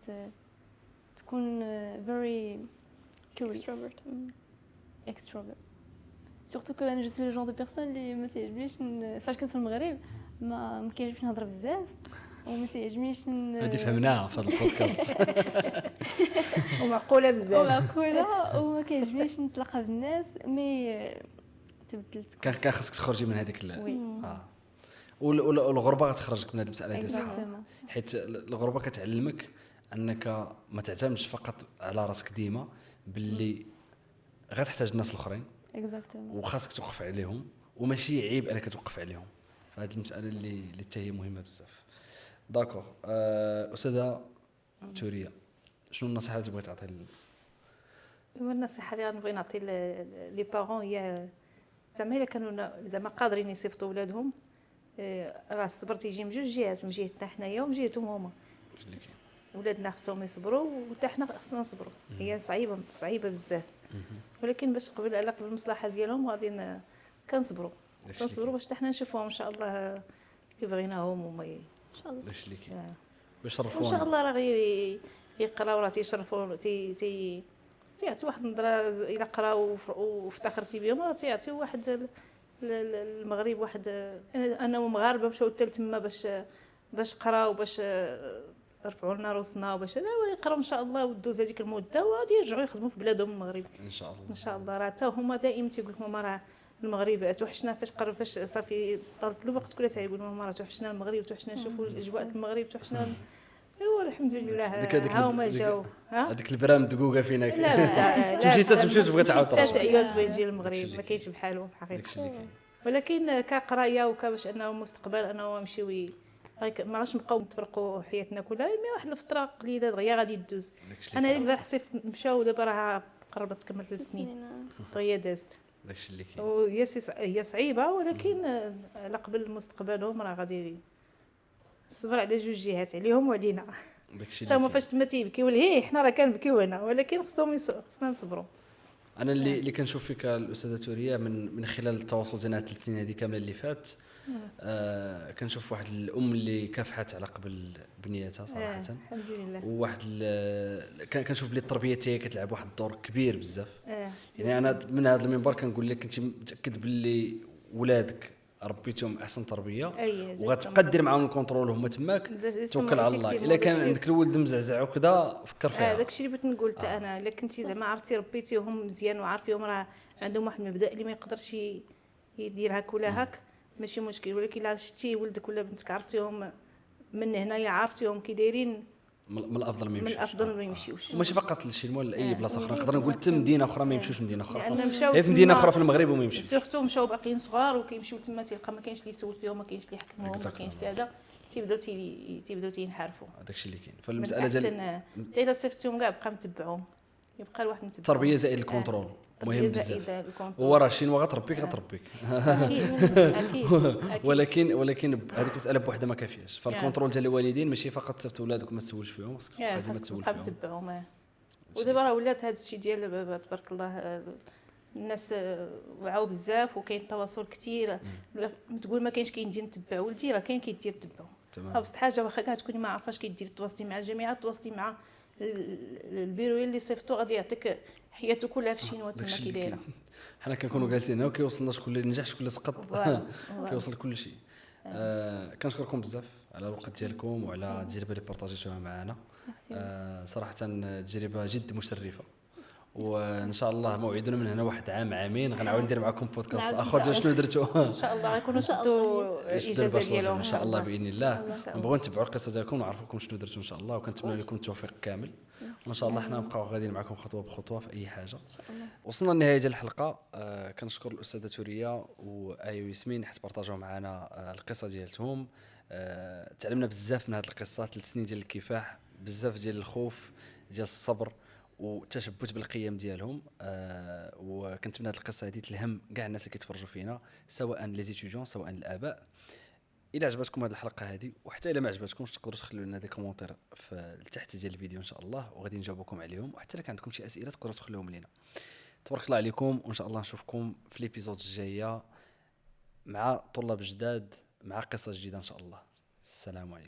B: تكون very curious extrovert. surtout que انا جو سوي لو جون دو بيرسون اللي ما تيعجبنيش فاش كنت في المغرب ما كيعجبنيش نهضر بزاف، وما تيعجبنيش
A: هادي فهمناها في هذا البودكاست.
C: ومعقوله بزاف
B: وما كيعجبنيش نتلاقى بالناس، مي تبدلت
A: كان خاصك تخرجي من هذيك والغربه غتخرجك من هذه المساله هذه صح،
B: Exactement.
A: حيت الغربه كتعلمك انك ما تعتمدش فقط على راسك ديما، باللي غتحتاج الناس الاخرين
B: Exactement.
A: وخاصك توقف عليهم، وماشي عيب انك توقف عليهم. فهاد المساله اللي حتى هي مهمه بزاف. داكور. استاذه توريا، شنو النصيحه اللي تبغي تعطي
C: النصيحه اللي غنبغي نعطي لي بارون هي زعما الا كانوا زعما قادرين يصيفطوا ولادهم، راه الصبر تيجي من جوج جهات، من جهتنا حنايا ومن جهتهم هما. ولادنا خصهم يصبروا وحتى حنا خصنا نصبروا. هي صعيبه بزاف، ولكن باش قبل المصلحه ديالهم غادي كنصبروا باش حتى حنا نشوفوهم ان شاء الله كي بغيناهم وما
D: ان شاء الله.
A: داكشي اللي كاين
C: وان
A: ويشرفونا
C: شاء الله راه غير يقراو راه تيشرفوا تيعطي واحد النظره الا قراو وافتخرتي بهم راه تيعطيو واحد المغرب واحد انا مغاربه مشاو حتى تما باش قراو باش رفعوا لنا روسنا وباش يقراو ان شاء الله ودوز هذيك المده وغادي يرجعوا يخدموا في بلادهم المغرب
A: ان شاء الله.
C: ان شاء الله. راه حتى هما دائما تيقول لك ماما راه المغرب توحشنا، فاش صافي طالت الوقت كل ساعه يقول ماما راه توحشنا المغرب، توحشنا نشوفوا الاجواء في المغرب، توحشنا ايوا الحمد لله ها هما جاو.
A: هذيك البرام دقوقه فينا
C: لا
A: تمشي تبغي تعاود
C: حتى
A: راسك.
C: ايوا تبغي تجي المغرب ما كاينش بحالو في الحقيقه.
A: داكشي اللي كاين.
C: ولكن كقرايه وكباش انه مستقبل انه نمشيو ما غاش نبقاو نتفرقوا حياتنا كلها، مي واحد الفتره قليله دغيا غادي تدوز. انا البارح صيف مشاو دابا راه قربت تكمل 3 سنين دغيا دازت.
A: داكشي اللي كاين.
C: هي صعيبه ولكن على قبل مستقبلهم راه غادي الصبر على جوج جهات، عليهم وعلينا.
A: داكشي
C: حتى هما فاش تما تيبكيو لهيه حنا راه كنبكيو هنا، ولكن خصنا نصبروا.
A: انا اللي كنشوف فيك الاستاذه توريا من خلال التواصل ديالنا 3 سنين هذه كامله اللي فات، كنشوف واحد الام اللي كافحت على قبل بنيتها صراحه.
C: الحمد لله.
A: وواحد كنشوف بلي التربيه حتى هي كتلعب واحد الدور كبير بزاف. يعني انا من هذا المنبر كنقول لك انت متاكد باللي ولادك ربيتهم احسن تربيه وغتبقى دير معاهم الكونترول هما تماك، توكل على الله. الا كان عندك الولد مزعزع وكذا فكر فيها.
C: داكشي اللي بغيت نقول حتى انا، الا كنتي زعما عرفتي ربيتيهم مزيان وعارفيهم راه عندهم واحد المبدا اللي ما يقدرش يدير هاك ولا هاك ماشي مشكل. ولكن الا شتي ولدك ولا بنتك عرفتيهم من هنايا عرفتيهم كي دايرين،
A: من الافضل ما يمشيوش. وماشي فقط للشينوا ولا اي بلاصه اخرى، نقدر نقول حتى مدينه اخرى ما يمشيوش، مدينه اخرى غير في مدينه اخرى في المغرب وما يمشيوش.
C: سورتو مشاو باقيين صغار وكيمشيو تما تلقى ما كاينش اللي يسول فيهم، ما كاينش اللي يحكمهم، ما كاينش اللي هذا، تيبداو تينحرفوا.
A: داكشي اللي كاين. فالمساله ديال
C: الا صيفتهم كاع بقى متبعهم، يبقى الواحد متبع.
A: التربيه زائد الكونترول مهم بزاف. هو راه الشينوا غتربيك اكيد ولكن هذيك المساله بوحدها ما كافياش. فالكونترول ديال الوالدين ماشي فقط تصيفط ولادك وما تسولش فيهم، خاصك تسول فيهم
C: تبعهم. ودابا راه ولات هذا الشيء ديال تبارك الله الناس وعاو بزاف وكاين تواصل كثير. تقول ما كاينش كينجي نتبع ولدي، راه كاين كيدير تبعه. ابسط حاجه واخا كاع تكوني ما عارفاش كيدير، تواصلي مع الجامعه، تواصلي مع البيرو اللي صيفطو غادي يعطيك حياته كلها في الشينوا تما كي دايره.
A: حنا كنكونوا جالسين هنا وكيوصلنا شكون اللي نجح شكون اللي سقط كيوصل كل شيء. كنشكركم بزاف على الوقت ديالكم وعلى التجربه اللي بارطاجيتوها معنا. صراحه تجربه جد مشرفه، وان شاء الله موعدنا من هنا واحد عام عامين غنعاود ندير معكم بودكاست اخر ديال شنو درتوا.
C: ان شاء الله غيكونوا شدوا الاجازه ديالهم
A: ان شاء الله باذن الله. نبغوا نتبعوا القصه ديالكم ونعرفوكم شنو درتوا ان شاء الله، وكنتمنى لكم التوفيق كامل، وان شاء الله حنا نبقاو غاديين معكم خطوه بخطوه في اي حاجه. وصلنا لنهايه ديال الحلقه. كنشكر الاستاذه توريا وايو ياسمين حيت بارطاجوا معنا القصه ديالتهم. تعلمنا بزاف من هذه القصه، 3 سنين ديال الكفاح، بزاف ديال الخوف، ديال الصبر والتشبث بالقيم ديالهم. وكنتمنى هذه القصه هذه تلهم كاع الناس اللي كيتفرجوا فينا، سواء لي زيتيديون سواء الاباء. الى عجبتكم هذه الحلقه هذه، وحتى الى ما عجبتكمش تقدروا تخلوا لنا دي كومونتير في تحت ديال الفيديو ان شاء الله، وغادي نجاوبكم عليهم. وحتى الا كان عندكم شي اسئله تقدروا تخلوهم لنا. تبارك الله عليكم، وان شاء الله نشوفكم في ليبيزود الجايه مع طلاب جداد، مع قصه جديده ان شاء الله. السلام عليكم.